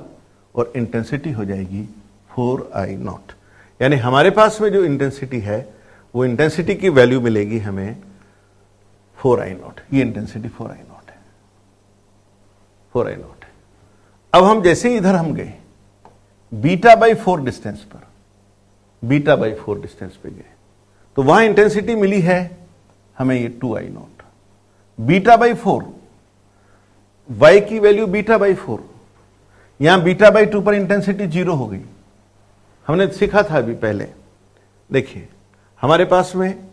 और इंटेंसिटी हो जाएगी 4I0। यानी हमारे पास में जो इंटेंसिटी है वो इंटेंसिटी की वैल्यू मिलेगी हमें 4I0। ये इंटेंसिटी 4I0 है, 4I0 है। अब हम जैसे ही इधर हम गए β/4 डिस्टेंस पर, β/4 डिस्टेंस पे गए तो वहां इंटेंसिटी मिली है हमें ये 2I0। β/4 y की वैल्यू β/4, यहां β/2 पर इंटेंसिटी 0 हो गई। हमने सीखा था अभी पहले, देखिए हमारे पास में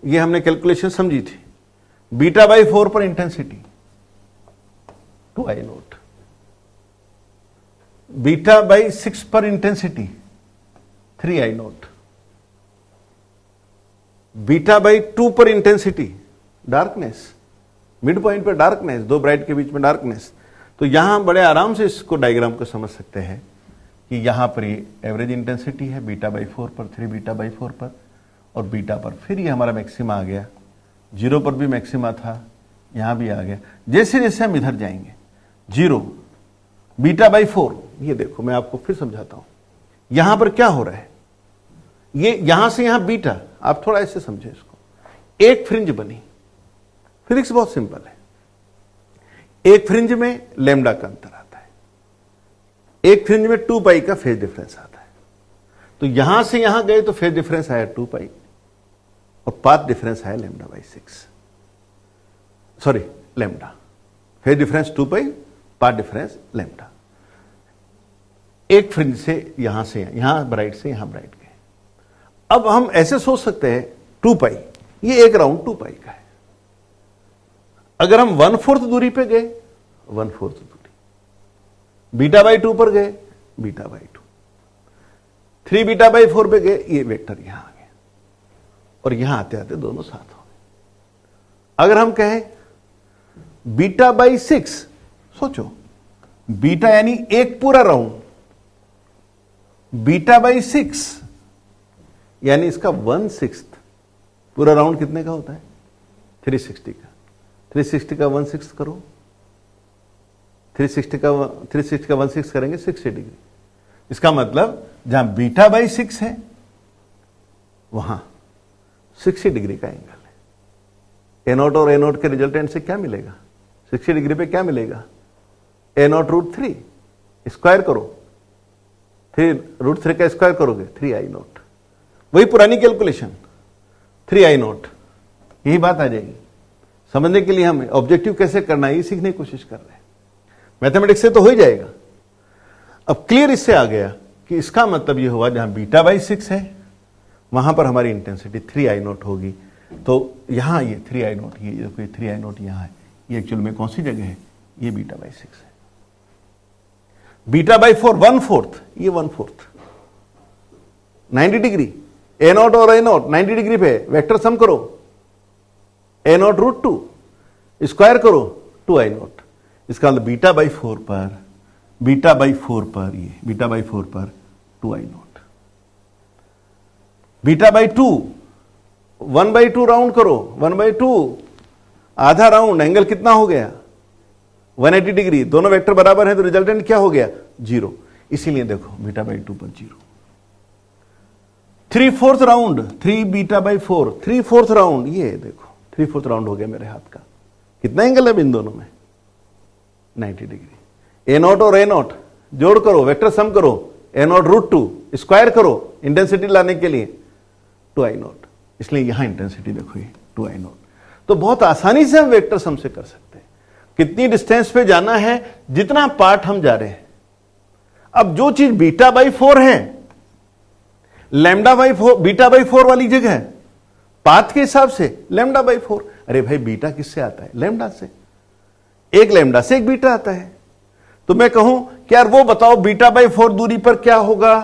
ये हमने कैलकुलेशन समझी थी, β/4 पर इंटेंसिटी 2I0, β/6 पर इंटेंसिटी 3I0, β/2 पर इंटेंसिटी डार्कनेस, मिड पॉइंट पर डार्कनेस, दो ब्राइट के बीच में डार्कनेस। तो यहां बड़े आराम से इसको डायग्राम को समझ सकते हैं कि यहां पर ये एवरेज इंटेंसिटी है β/4 पर, 3β/4 पर, और बीटा पर फिर ये हमारा मैक्सिमा आ गया। 0 पर भी मैक्सिमा था, यहां भी आ गया। जैसे जैसे हम इधर जाएंगे 0 β/4, ये देखो मैं आपको फिर समझाता हूं, यहां पर क्या हो रहा है, ये यहां से यहां बीटा, आप थोड़ा ऐसे समझे इसको, एक फ्रिंज बनी। फिजिक्स बहुत सिंपल है, एक फ्रिंज में लैम्डा का अंतर आता है, एक फ्रिंज में 2π का फेज डिफरेंस आता है। तो यहां से यहां गए तो फेज डिफरेंस आया 2π और पाथ डिफरेंस आया λ/6, sorry lambda. Phase difference 2π, path difference lambda. एक फ्रिंज से यहां ब्राइट से यहां ब्राइट गए। अब हम ऐसे सोच सकते हैं 2π, ये एक राउंड 2π का है। अगर हम 1/4 दूरी पे गए, 1/4 दूरी, β/2 पर गए, β/2, 3β/4 पे गए, ये वेक्टर यहां आ गया और यहां आते आते दोनों साथ हो गए। अगर हम कहें β/6, सोचो बीटा यानी एक पूरा राउंड, β/6 यानी इसका 1/6 पूरा राउंड कितने का होता है, 360 का। 360 का 1/6 करो, 360 का 1/6 करेंगे 60 डिग्री। इसका मतलब जहां β/6 है वहां 60 डिग्री का एंगल है। A0 और A0 के रिजल्टेंट से क्या मिलेगा, 60 डिग्री पे क्या मिलेगा, a0√3 स्क्वायर करो, 3√3 का स्क्वायर करोगे 3i0, वही पुरानी कैलकुलेशन 3i0, यही बात आ जाएगी। समझने के लिए हम ऑब्जेक्टिव कैसे करना है ये सीखने की कोशिश कर रहे हैं। मैथमेटिक्स से तो हो ही जाएगा। अब क्लियर इससे आ गया कि इसका मतलब ये हुआ जहां β/6 है वहां पर हमारी इंटेंसिटी 3i0 होगी। तो यहां ये 3i0, ये देखो 3i0 यहां है, ये एक्चुअल में कौन सी जगह है, ये β/6 है। β/4 1/4, ये 1/4 90 डिग्री, a0 और a0 90 डिग्री पे वेक्टर सम करो, a0√2 स्क्वायर करो 2i0, इसका मतलब β/4 पर ये β/4 पर 2i0। β/2 1/2 राउंड करो, 1/2 आधा राउंड, एंगल कितना हो गया 180 डिग्री, दोनों वेक्टर बराबर हैं तो रिजल्टेंट क्या हो गया 0, इसीलिए देखो β/2 पर 0। 3/4 राउंड, 3β/4 3/4 राउंड, ये देखो 3/4 राउंड हो गया मेरे हाथ का, कितना एंगल है इन दोनों में 90 डिग्री। a0 और a0 जोड़ करो, वेक्टर सम करो, a0√2 स्क्वायर करो इंटेंसिटी लाने के लिए 2i0, इसलिए यहां इंटेंसिटी देखो ये 2i0। तो बहुत आसानी से हम वेक्टर सम से कर सकते हैं कितनी डिस्टेंस पे जाना है, जितना पार्ट हम जा रहे हैं। अब जो चीज β/4 है, β/4 वाली जगह पाथ के हिसाब से λ/4, अरे भाई बीटा किससे आता है, लैम्डा से, एक लैम्डा से एक बीटा आता है। तो मैं कहूं कि यार वो बताओ β/4 दूरी पर क्या होगा,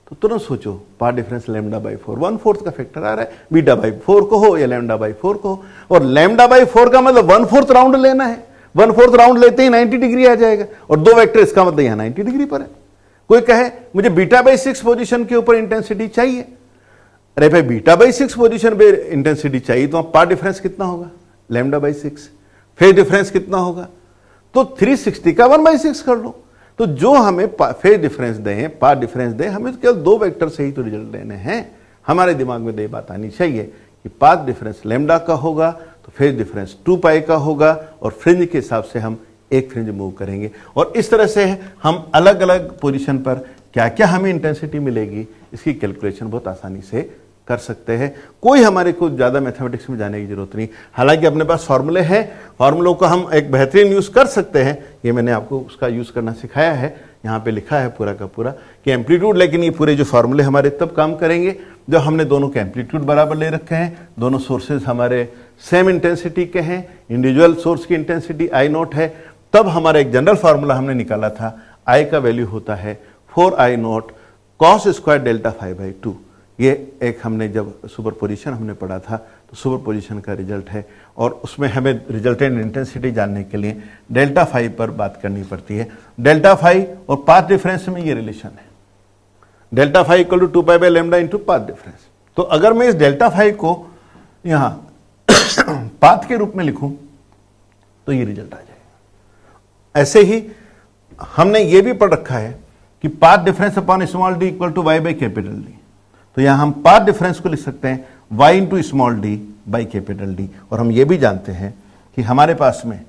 तो तुरंत सोचो पार्ट डिफरेंस λ/4 1/4 का फैक्टर आ रहा है, β/4 को हो या λ/4 को हो, और λ/4 का मतलब 1/4 राउंड लेना है, 1/4 राउंड लेते ही 90 डिग्री आ जाएगा, और दो वेक्टर, इसका मतलब यहां 90 डिग्री पर है। कोई कहे मुझे β/6 पोजीशन के ऊपर इंटेंसिटी चाहिए, अरे भाई β/6 पोजीशन पे इंटेंसिटी चाहिए तो पार्ट डिफरेंस कितना होगा λ/6, फेज डिफरेंस कितना होगा, तो 360 का 1/6 कर लो। तो जो हमें फेज डिफरेंस दें, पार्ट डिफरेंस दें, हमें तो केवल दो वेक्टर से ही तो रिजल्ट लेने हैं। हमारे दिमाग में ये बात आनी चाहिए कि पाथ डिफरेंस लैम्डा का होगा तो फेज डिफरेंस 2π का होगा, और फ्रिंज के हिसाब से हम एक फ्रिंज मूव करेंगे, और इस तरह से हम अलग अलग पोजीशन पर क्या क्या हमें इंटेंसिटी मिलेगी इसकी कैलकुलेशन बहुत आसानी से कर सकते हैं। कोई हमारे को ज्यादा मैथमेटिक्स में जाने की जरूरत नहीं, हालांकि अपने पास फॉर्मूले हैं, फॉर्मूलों को हम एक बेहतरीन यूज कर सकते हैं, ये मैंने आपको उसका यूज करना सिखाया है। यहाँ पे लिखा है पूरा का पूरा कि एम्पलीट्यूड, लेकिन ये पूरे जो फॉर्मूले हमारे तब काम करेंगे जब हमने दोनों के एम्पलीट्यूड बराबर ले रखे हैं, दोनों सोर्सेज हमारे सेम इंटेंसिटी के हैं, इंडिविजुअल सोर्स की इंटेंसिटी I0 है, तब हमारा एक जनरल फार्मूला हमने निकाला था, I का वैल्यू होता है 4I0 cos square delta phi 2। ये एक हमने जब सुपरपोजिशन हमने पढ़ा था तो सुपरपोजिशन का रिजल्ट है, और उसमें हमें रिजल्टेंट इंटेंसिटी जानने के लिए डेल्टा फाई पर बात करनी पड़ती है। डेल्टा फाई और पाथ डिफरेंस में ये रिलेशन है, delta phi equal to 2π/λ into path difference. तो अगर मैं इस डेल्टा फाई को यहां पाथ के रूप में लिखूं तो ये रिजल्ट आ जाएगा। ऐसे ही हमने ये भी पढ़ रखा है कि path difference upon small D equal to y/D, तो यहां हम पाथ डिफरेंस को लिख सकते हैं y into small D by capital D, और हम ये भी जानते हैं कि हमारे पास में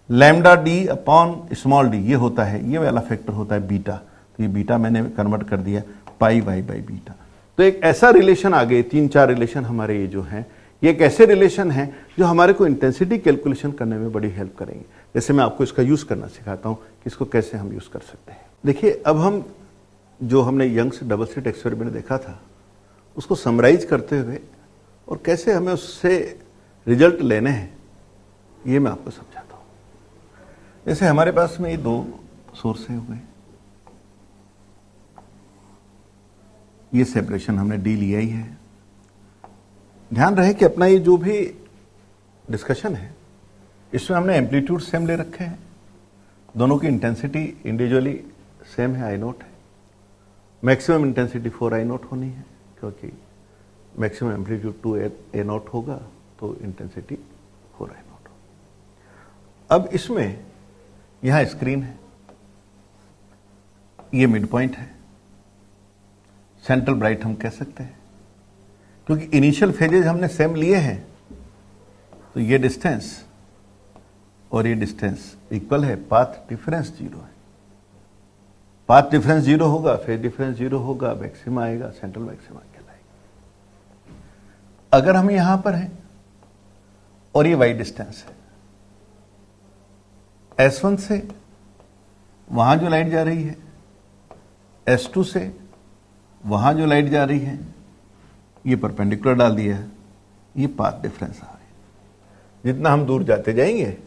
λd अपॉन स्मॉल डी ये होता है, ये वाला फैक्टर होता है बीटा, तो ये बीटा मैंने कन्वर्ट कर दिया पाई y बाई बीटा। तो एक ऐसा रिलेशन आ गए, 3-4 रिलेशन हमारे ये जो हैं, ये एक ऐसे रिलेशन हैं जो हमारे को इंटेंसिटी कैलकुलेशन करने में बड़ी हेल्प करेंगे। जैसे मैं आपको इसका यूज करना सिखाता हूं कि इसको कैसे हम यूज कर सकते हैं। देखिए, अब हम जो हमने यंग्स डबल स्लिट एक्सपेरिमेंट देखा था उसको समराइज करते हुए और कैसे हमें उससे रिजल्ट लेने हैं ये मैं आपको समझाता हूं। जैसे हमारे पास में ये दो सोर्स हुए, ये सेपरेशन हमने डी लिया ही है। ध्यान रहे कि अपना ये जो भी डिस्कशन है इसमें हमने एम्पलीट्यूड सेम ले रखे हैं, दोनों की इंटेंसिटी इंडिविजुअली सेम है, I0 है, मैक्सिमम इंटेंसिटी 4I0 होनी है क्योंकि मैक्सिमम एम्पलीट्यूड 2A0 होगा तो इंटेंसिटी 4I0 होगा। अब इसमें यहां स्क्रीन है, ये मिड पॉइंट है, सेंट्रल ब्राइट हम कह सकते हैं क्योंकि इनिशियल फेजेज हमने सेम लिए हैं, तो ये डिस्टेंस और ये डिस्टेंस इक्वल है, पाथ डिफरेंस 0 है। पाथ डिफरेंस 0 होगा, फेज डिफरेंस 0 होगा, मैक्सिमा आएगा, सेंट्रल मैक्सिमा कहलाएगा। अगर हम यहां पर हैं और ये वाई डिस्टेंस है, S1 से वहां जो लाइट जा रही है, S2 से वहां जो लाइट जा रही है, ये परपेंडिकुलर डाल दिया है, ये पाथ डिफरेंस आ रहा है। जितना हम दूर जाते जाएंगे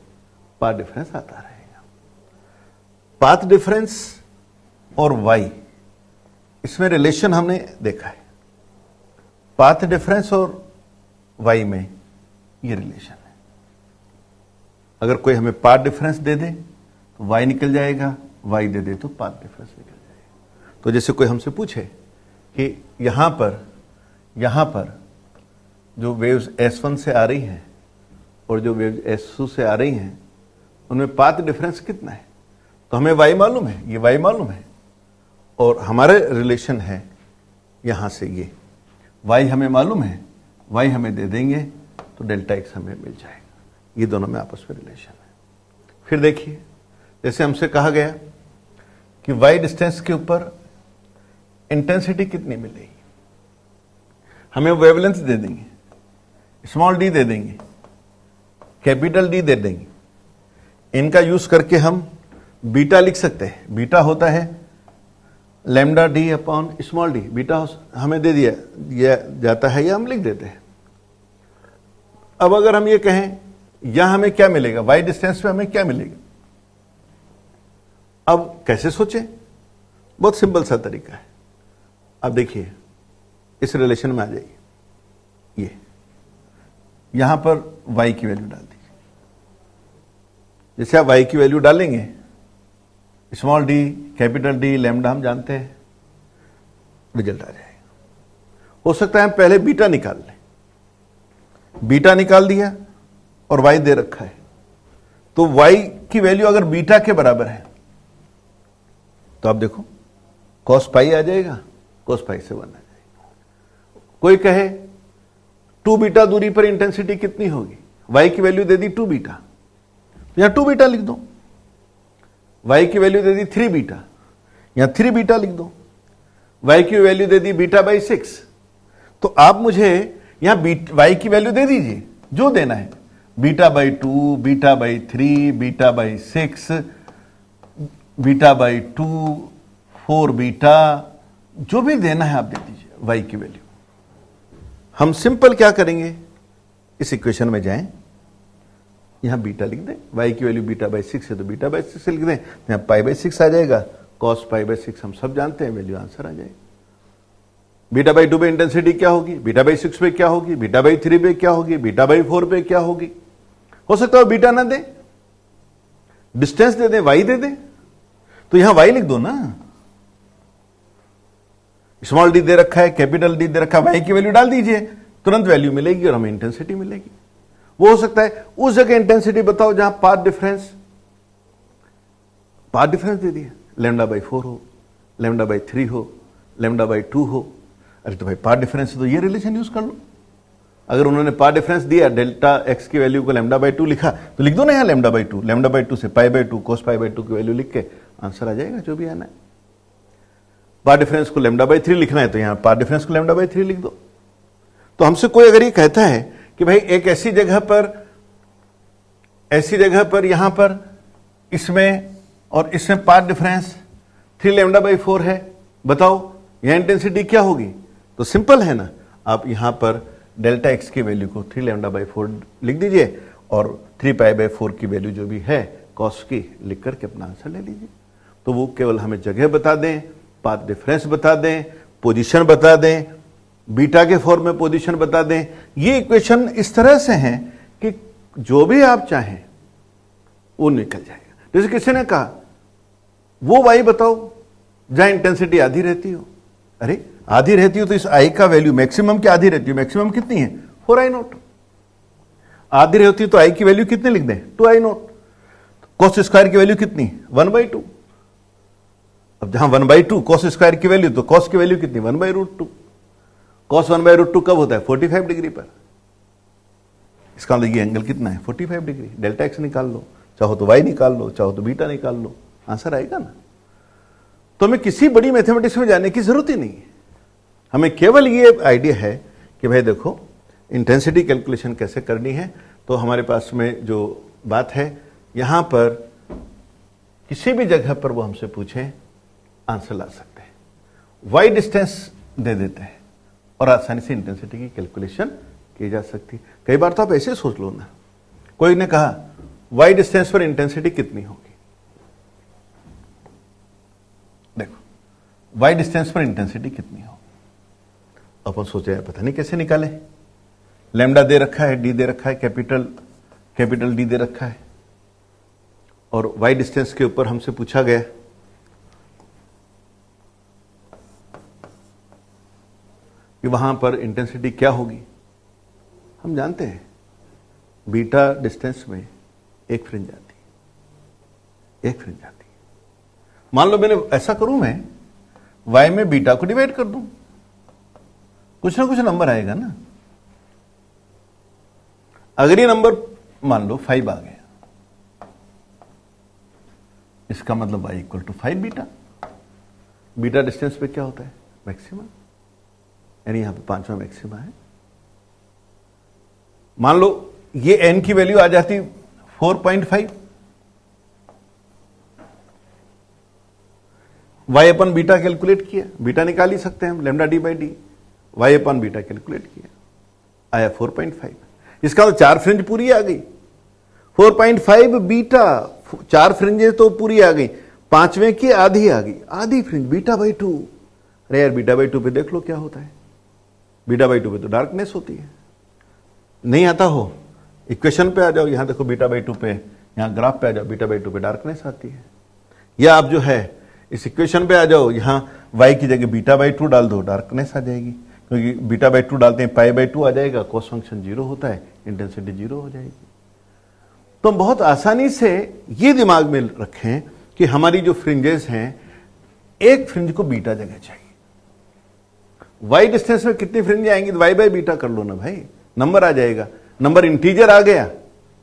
पाथ डिफरेंस आता रहेगा। पाथ डिफरेंस और y, इसमें रिलेशन हमने देखा है। पाथ डिफरेंस और y में ये रिलेशन है। अगर कोई हमें पाथ डिफरेंस दे दे तो y निकल जाएगा, y दे दे तो पाथ डिफरेंस निकल जाएगा। तो जैसे कोई हमसे पूछे कि यहां पर जो वेव्स S1 से आ रही हैं और जो वेव्स S2 से आ रही हैं, उनमें पाथ डिफरेंस कितना है, तो हमें y मालूम है, ये y मालूम है, और हमारे रिलेशन है यहां से ये y हमें मालूम है, y हमें दे देंगे तो डेल्टा x हमें मिल जाएगा। ये दोनों में आपस में रिलेशन है। फिर देखिए, जैसे हमसे कहा गया कि y डिस्टेंस के ऊपर इंटेंसिटी कितनी मिलेगी, हमें वेवलेंथ दे देंगे, स्मॉल d दे देंगे, कैपिटल D दे देंगे। इनका यूज करके हम बीटा लिख सकते हैं। बीटा होता है lambda d upon small d। Beta हमें दे दिया जाता है या हम लिख देते हैं। अब अगर हम ये कहें यहां हमें क्या मिलेगा, y डिस्टेंस पे हमें क्या मिलेगा, अब कैसे सोचें, बहुत सिंपल सा तरीका है। अब देखिए, इस रिलेशन में आ जाइए, ये यहां पर y की वैल्यू डाल दीजिए। जैसे आप y की वैल्यू डालेंगे, small d, capital D, lambda हम जानते हैं, रिजल्ट आ जाएगा। हो सकता है हम पहले बीटा निकाल लें। बीटा निकाल दिया और y दे रखा है, तो y की वैल्यू अगर बीटा के बराबर है तो आप देखो cos पाई आ जाएगा, cos पाई से 1 आ जाएगा। कोई कहे 2 बीटा दूरी पर इंटेंसिटी कितनी होगी, y की वैल्यू दे दी 2 बीटा, तो यहां 2 बीटा लिख दो। y की वैल्यू दे दी 3 बीटा, यहां 3 बीटा लिख दो। y की value they the beta by 6, तो आप मुझे यहां y की वैल्यू दे दीजिए जो देना है, beta by 2, beta by 3, beta by 6, beta by 2, 4 beta, जो भी देना है आप दे दीजिए y की वैल्यू। हम सिंपल क्या करेंगे, इस इक्वेशन में जाएं, यहां बीटा लिख दें, y की वैल्यू बीटा बाई 6 है तो बीटा बाई 6 लिख दें, यहां पाई बाई 6 आ जाएगा, cos पाई बाई 6 हम सब जानते हैं, वैल्यू आंसर आ जाएगा। बीटा बाई 2 पे इंटेंसिटी क्या होगी, बीटा बाई 6 पे क्या होगी, बीटा बाई 3 पे क्या होगी, बीटा बाई 4 पे क्या होगी। हो सकता है बीटा ना दे, डिस्टेंस दे दे, y दे दे, तो यहां y लिख दो ना। स्मॉल d दे रखा है, कैपिटल D दे रखा है, y की वैल्यू डाल दीजिए, तुरंत वैल्यू मिलेगी और हमें इंटेंसिटी मिलेगी। वो हो सकता है उस जगह इंटेंसिटी बताओ जहां पाथ डिफरेंस दे दिया, लैम्डा बाई 4 हो, लैम्डा बाई 3 हो, लैम्डा बाई 2 हो। अरे तो भाई पाथ डिफरेंस है तो ये रिलेशन यूज कर लो। अगर उन्होंने पाथ डिफरेंस दिया, डेल्टा x की वैल्यू को लैम्डा बाई 2 लिखा, तो लिख दो ना यहां लैम्डा बाई 2, लैम्डा बाई 2 से pi by 2, cos pi by 2 की वैल्यू लिख के आंसर आ जाएगा जो भी आना है। पाथ डिफरेंस को लैम्डा बाई 3 लिखना है तो यहां पाथ डिफरेंस को लैम्डा बाई 3 लिख दो। तो हमसे कोई अगर ये कहता है कि भाई एक ऐसी जगह पर यहां पर इसमें और इसमें पाथ डिफरेंस 3 लैम्डा बाई 4 है, बताओ यहां इंटेंसिटी क्या होगी, तो सिंपल है ना, आप यहां पर डेल्टा x की वैल्यू को 3 लैम्डा बाई 4 लिख दीजिए और 3 पाई बाई 4 की वैल्यू जो भी है cos की लिख करके अपना आंसर ले लीजिए। तो वो केवल हमें जगह बता दें, पाथ डिफरेंस बता दें, पोजीशन बता दें, बीटा के फॉर्म में पोजीशन बता दें। ये इक्वेशन इस तरह से हैं कि जो भी आप चाहें वो निकल जाएगा। जैसे किसी ने कहा वो y बताओ जहां इंटेंसिटी आधी रहती हो, अरे आधी रहती हो तो इस I का वैल्यू मैक्सिमम क्या आधी रहती हो, मैक्सिमम कितनी है 4I0। आधी रहती तो I की वैल्यू कितनी लिख दें 2I0। cos स्क्वायर की वैल्यू कितनी 1/2। अब जहां 1/2 cos स्क्वायर की वैल्यू, तो cos की वैल्यू कितनी 1/√2। cos 1/√2 कब होता है 45 डिग्री पर। इसका मतलब ये एंगल कितना है 45 डिग्री। डेल्टा x निकाल लो, चाहो तो वाई निकाल लो, चाहो तो बीटा निकाल लो, आंसर आएगा ना। तो हमें किसी बड़ी मैथमेटिक्स में जाने की जरूरत ही नहीं है, हमें केवल ये आइडिया है कि भाई देखो इंटेंसिटी कैलकुलेशन कैसे करनी है। तो हमारे पास में जो बात है, यहां पर किसी भी जगह पर वो हमसे पूछें आंसर ला सकते हैं, वाई डिस्टेंस दे देते हैं और आसानी से इंटेंसिटी की कैलकुलेशन की जा सकती है। कई बार तो आप ऐसे सोच लो ना, कोई ने कहा वाई डिस्टेंस पर इंटेंसिटी कितनी होगी, देखो वाई डिस्टेंस पर इंटेंसिटी कितनी होगी, अपन सोचे पता नहीं कैसे निकाले, लैम्डा दे रखा है, डी दे रखा है, कैपिटल डी दे रखा है, और वाई डिस्टेंस के ऊपर हमसे पूछा गया कि वहां पर इंटेंसिटी क्या होगी। हम जानते हैं बीटा डिस्टेंस में एक फ्रिंज आती है, एक फ्रिंज आती है। मान लो मैंने ऐसा करूं, मैं वाई में बीटा को डिवाइड कर दूं, कुछ ना कुछ नंबर आएगा ना। अगर ये नंबर मान लो 5 आ गया, इसका मतलब y equal to 5 beta. Beta distance पे क्या होता है, मैक्सिमम, यानी यहां पे 5वां मैक्सिमा है। मान लो ये n की वैल्यू आ जाती 4.5, y अपन बीटा कैलकुलेट किया, बीटा निकाल ही सकते हैं हम, lambda D by D, y upon beta calculate किया, आया 4.5। इसका तो 4 फ्रिंज पूरी आ गई, 4.5 बीटा, 4 फ्रिंजें तो पूरी आ गई, 5वें की आधी आ गई, आधी फ्रिंज बीटा बाई 2। अरे यार बीटा बाई 2 पे देख लो क्या होता है, बीटा बाई 2 पे तो डार्कनेस होती है। नहीं आता हो, इक्वेशन पे आ जाओ, यहां देखो बीटा बाई 2 पे, यहां ग्राफ पे आ जाओ, बीटा बाई 2 पे डार्कनेस आती है। या आप जो है इस इक्वेशन पे आ जाओ, यहां y की जगह बीटा बाई 2 डाल दो, डार्कनेस आ जाएगी, क्योंकि बीटा बाई 2 डालते हैं पाई बाई 2 आ जाएगा, कॉस फंक्शन 0 होता है, इंटेंसिटी 0 हो जाएगी। तो बहुत आसानी से ये दिमाग में रखें कि हमारी जो फ्रिंजेस हैं, एक फ्रिंज को बीटा जगह चाहिए। वाई डिस्टेंस में कितनी फ्रिंज आएंगी, तो वाई बाई बीटा कर लो ना भाई, नंबर आ जाएगा। नंबर इंटीजर आ गया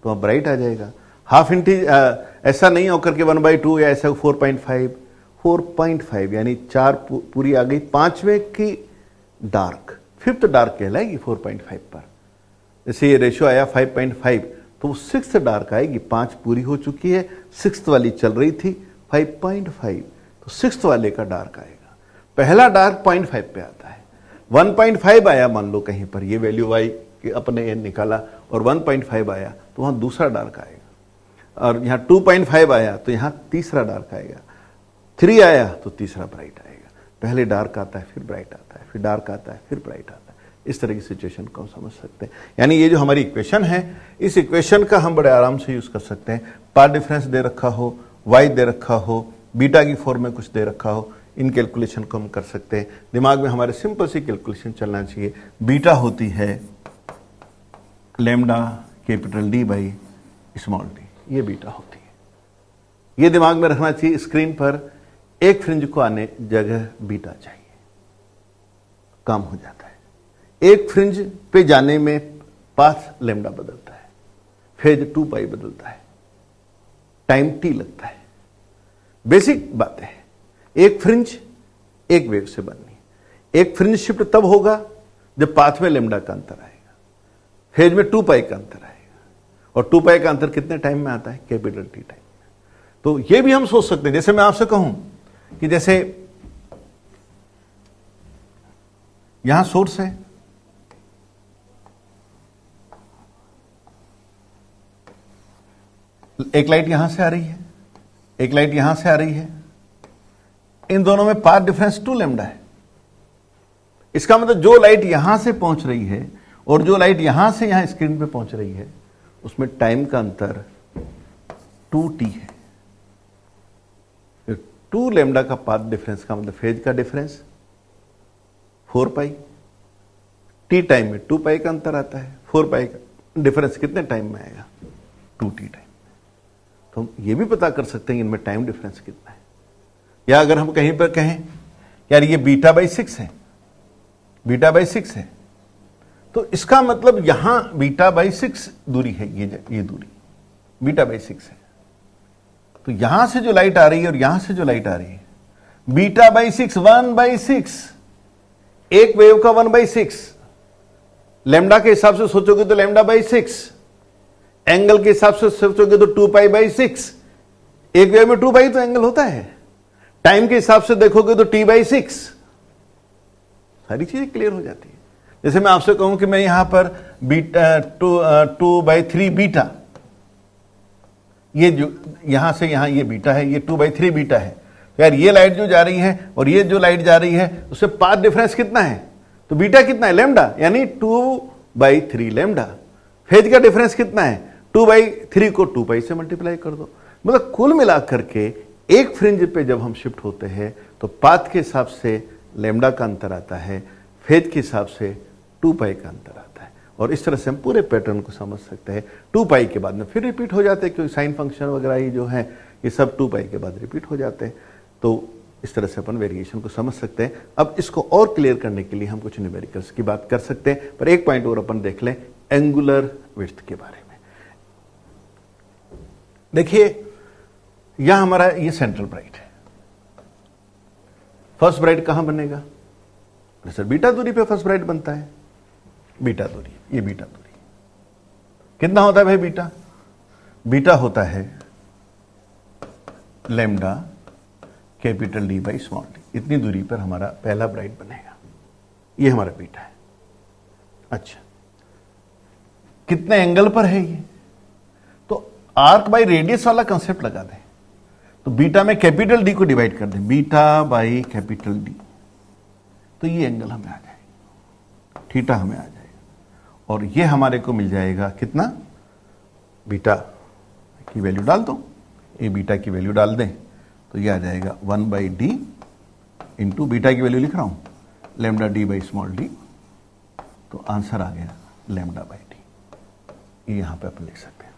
तो अब ब्राइट आ जाएगा। हाफ इंटीजर ऐसा नहीं होकर के 1/2 या ऐसा 4.5 यानी 4 पूरी आ गई, 5वें की डार्क, 5th डार्क कहलाएगी 4.5 पर। जैसे ये रेशियो आया 5.5, तो 6th डार्क आएगी, 5 पूरी हो चुकी है, 6th वाली चल रही थी 5.5, तो 6th वाले का डार्क आएगा। पहला डार्क 0.5 पे आता है, 1.5 आया मान लो कहीं पर, ये वैल्यू वाई कि अपने निकाला और 1.5 आया, तो वहां दूसरा डार्क आएगा। और यहां 2.5 आया तो यहां तीसरा डार्क आएगा, 3 आया तो तीसरा ब्राइट आएगा। पहले डार्क आता है, फिर ब्राइट आता है, फिर डार्क आता है, फिर ब्राइट आता है। इस तरह की सिचुएशन को हम समझ सकते हैं। यानी ये जो हमारी इक्वेशन है, इस इक्वेशन का हम बड़े आराम से यूज कर सकते हैं। पाथ डिफरेंस दे रखा हो, वाई दे रखा हो, बीटा की फॉर्म में कुछ दे रखा हो, इन कैलकुलेशन को हम कर सकते हैं। दिमाग में हमारे सिंपल सी कैलकुलेशन चलना चाहिए। बीटा होती है lambda capital D by small D, ये बीटा होती है। ये दिमाग में रखना चाहिए। स्क्रीन पर एक फ्रिंज को आने जगह बीटा चाहिए, काम हो जाता है। एक फ्रिंज पे जाने में पाथ लैम्डा बदलता है, फेज 2 पाई बदलता है, टाइम टी लगता है। बेसिक बातें हैं। एक फ्रिंज एक वेव से बननी, एक फ्रिंज शिफ्ट तब होगा जब पाथ में लैम्डा का अंतर आएगा, फेज में 2 पाई का अंतर आएगा, और 2 पाई का अंतर कितने टाइम में आता है, कैपिटल टी टाइम में। तो ये भी हम सोच सकते हैं। जैसे मैं आपसे कहूं कि जैसे यहां सोर्स है, एक लाइट यहां से आ रही है, एक लाइट यहां से आ रही है, इन दोनों में पाथ डिफरेंस 2 लैम्डा है। इसका मतलब जो लाइट यहां से पहुंच रही है और जो लाइट यहां से यहां स्क्रीन पे पहुंच रही है, उसमें टाइम का अंतर 2t है। 2 लैम्डा का पाथ डिफरेंस का मतलब फेज का डिफरेंस 4 पाई, टी टाइम में 2 पाई का अंतर आता है, 4 पाई का डिफरेंस कितने टाइम में आएगा, 2t टाइम। तो हम ये भी पता कर सकते हैं इनमें टाइम डिफरेंस कितना है। या अगर हम कहीं पर कहें यार ये बीटा बाई 6 है, बीटा बाई 6 है, तो इसका मतलब यहां बीटा बाई 6 दूरी है, ये दूरी बीटा बाई 6 है। तो यहां से जो लाइट आ रही है और यहां से जो लाइट आ रही है, बीटा बाई 6 1/6, एक वेव का 1/6, लैम्डा के हिसाब से सोचोगे तो λ/6, एंगल के हिसाब से सोचोगे तो 2π/6, एक वेव में 2π तो एंगल होता है, टाइम के हिसाब से देखोगे तो t/6, सारी चीजें क्लियर हो जाती है। जैसे मैं आपसे कहूं कि मैं यहां पर बीटा 2/3 बीटा, ये जो यहां से यहां ये बीटा है, ये 2/3 बीटा है, तो यार ये लाइट जो जा रही है और ये जो लाइट जा रही है उससे पाथ डिफरेंस कितना है, तो बीटा कितना है लैम्डा, यानी 2/3 लैम्डा। फेज का डिफरेंस कितना है, 2/3 को 2π से मल्टीप्लाई कर दो। मतलब कुल मिलाकर के एक फ्रिंज पे जब हम शिफ्ट होते हैं तो पाथ के हिसाब से लैम्डा का अंतर आता है, फेज के हिसाब से 2π का अंतर आता है, और इस तरह से हम पूरे पैटर्न को समझ सकते हैं। 2π के बाद में फिर रिपीट हो जाते हैं, क्योंकि साइन फंक्शन वगैरह ये जो है ये सब 2π के बाद रिपीट हो जाते हैं। तो इस तरह से अपन वेरिएशन को समझ सकते हैं। अब इसको और क्लियर करने के लिए हम कुछ न्यूमेरिकल्स की बात कर सकते हैं, पर एक पॉइंट और अपन देख लें एंगुलर विड्थ के बारे में। देखिए यहां हमारा ये सेंट्रल ब्राइट है, फर्स्ट ब्राइट कहां बनेगा, सर बीटा दूरी पे फर्स्ट ब्राइट बनता है, बीटा दूरी, ये बीटा दूरी कितना होता है भाई, बीटा होता है lambda capital D by small d, इतनी दूरी पर हमारा पहला ब्राइट बनेगा, ये हमारा बीटा है। अच्छा कितने एंगल पर है ये, तो आर्क बाई रेडियस वाला कंसेप्ट लगा दें, तो बीटा में कैपिटल D को डिवाइड कर दें, बीटा बाई कैपिटल D, तो ये एंगल हमें आ जाएगा, थीटा हमें आ जाएगा, और ये हमारे को मिल जाएगा कितना, बीटा की वैल्यू डाल दो, ये बीटा की वैल्यू डाल दें तो ये आ जाएगा 1/d इंटू बीटा की वैल्यू लिख रहा हूं lambda D by small d, तो आंसर आ गया λ/d। ये यहां पे अपन लिख सकते हैं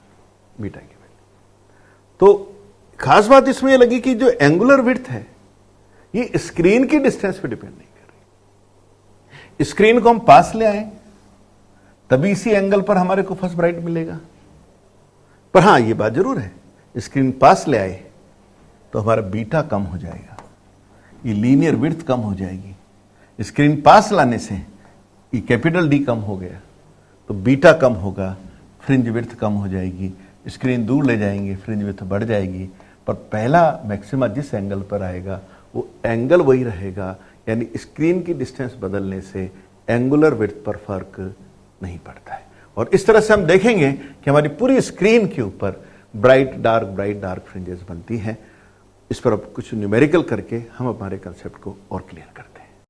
बीटा की वैल्यू। तो खास बात इसमें लगी कि जो एंगुलर विड्थ है ये स्क्रीन की डिस्टेंस पे डिपेंड नहीं कर रही। स्क्रीन को हम पास ले आए तभी इसी एंगल पर हमारे को फर्स्ट ब्राइट मिलेगा, पर हां ये बात जरूर है स्क्रीन पास ले आए तो हमारा बीटा कम हो जाएगा, ये लीनियर विड्थ कम हो जाएगी। स्क्रीन पास लाने से ये कैपिटल D कम हो गया तो बीटा कम होगा, फ्रिंज विड्थ कम हो जाएगी। स्क्रीन दूर ले जाएंगे, फ्रिंज विड्थ बढ़ जाएगी, पर पहला मैक्सिमा जिस एंगल पर आएगा वो एंगल वही रहेगा, यानी स्क्रीन की डिस्टेंस बदलने से एंगुलर विड्थ पर फर्क नहीं पड़ता है। और इस तरह से हम देखेंगे कि हमारी पूरी स्क्रीन के ऊपर ब्राइट डार्क फ्रिंजेस बनती हैं। इस पर अब कुछ न्यूमेरिकल करके हम हमारे कंसेप्ट को और क्लियर करते हैं।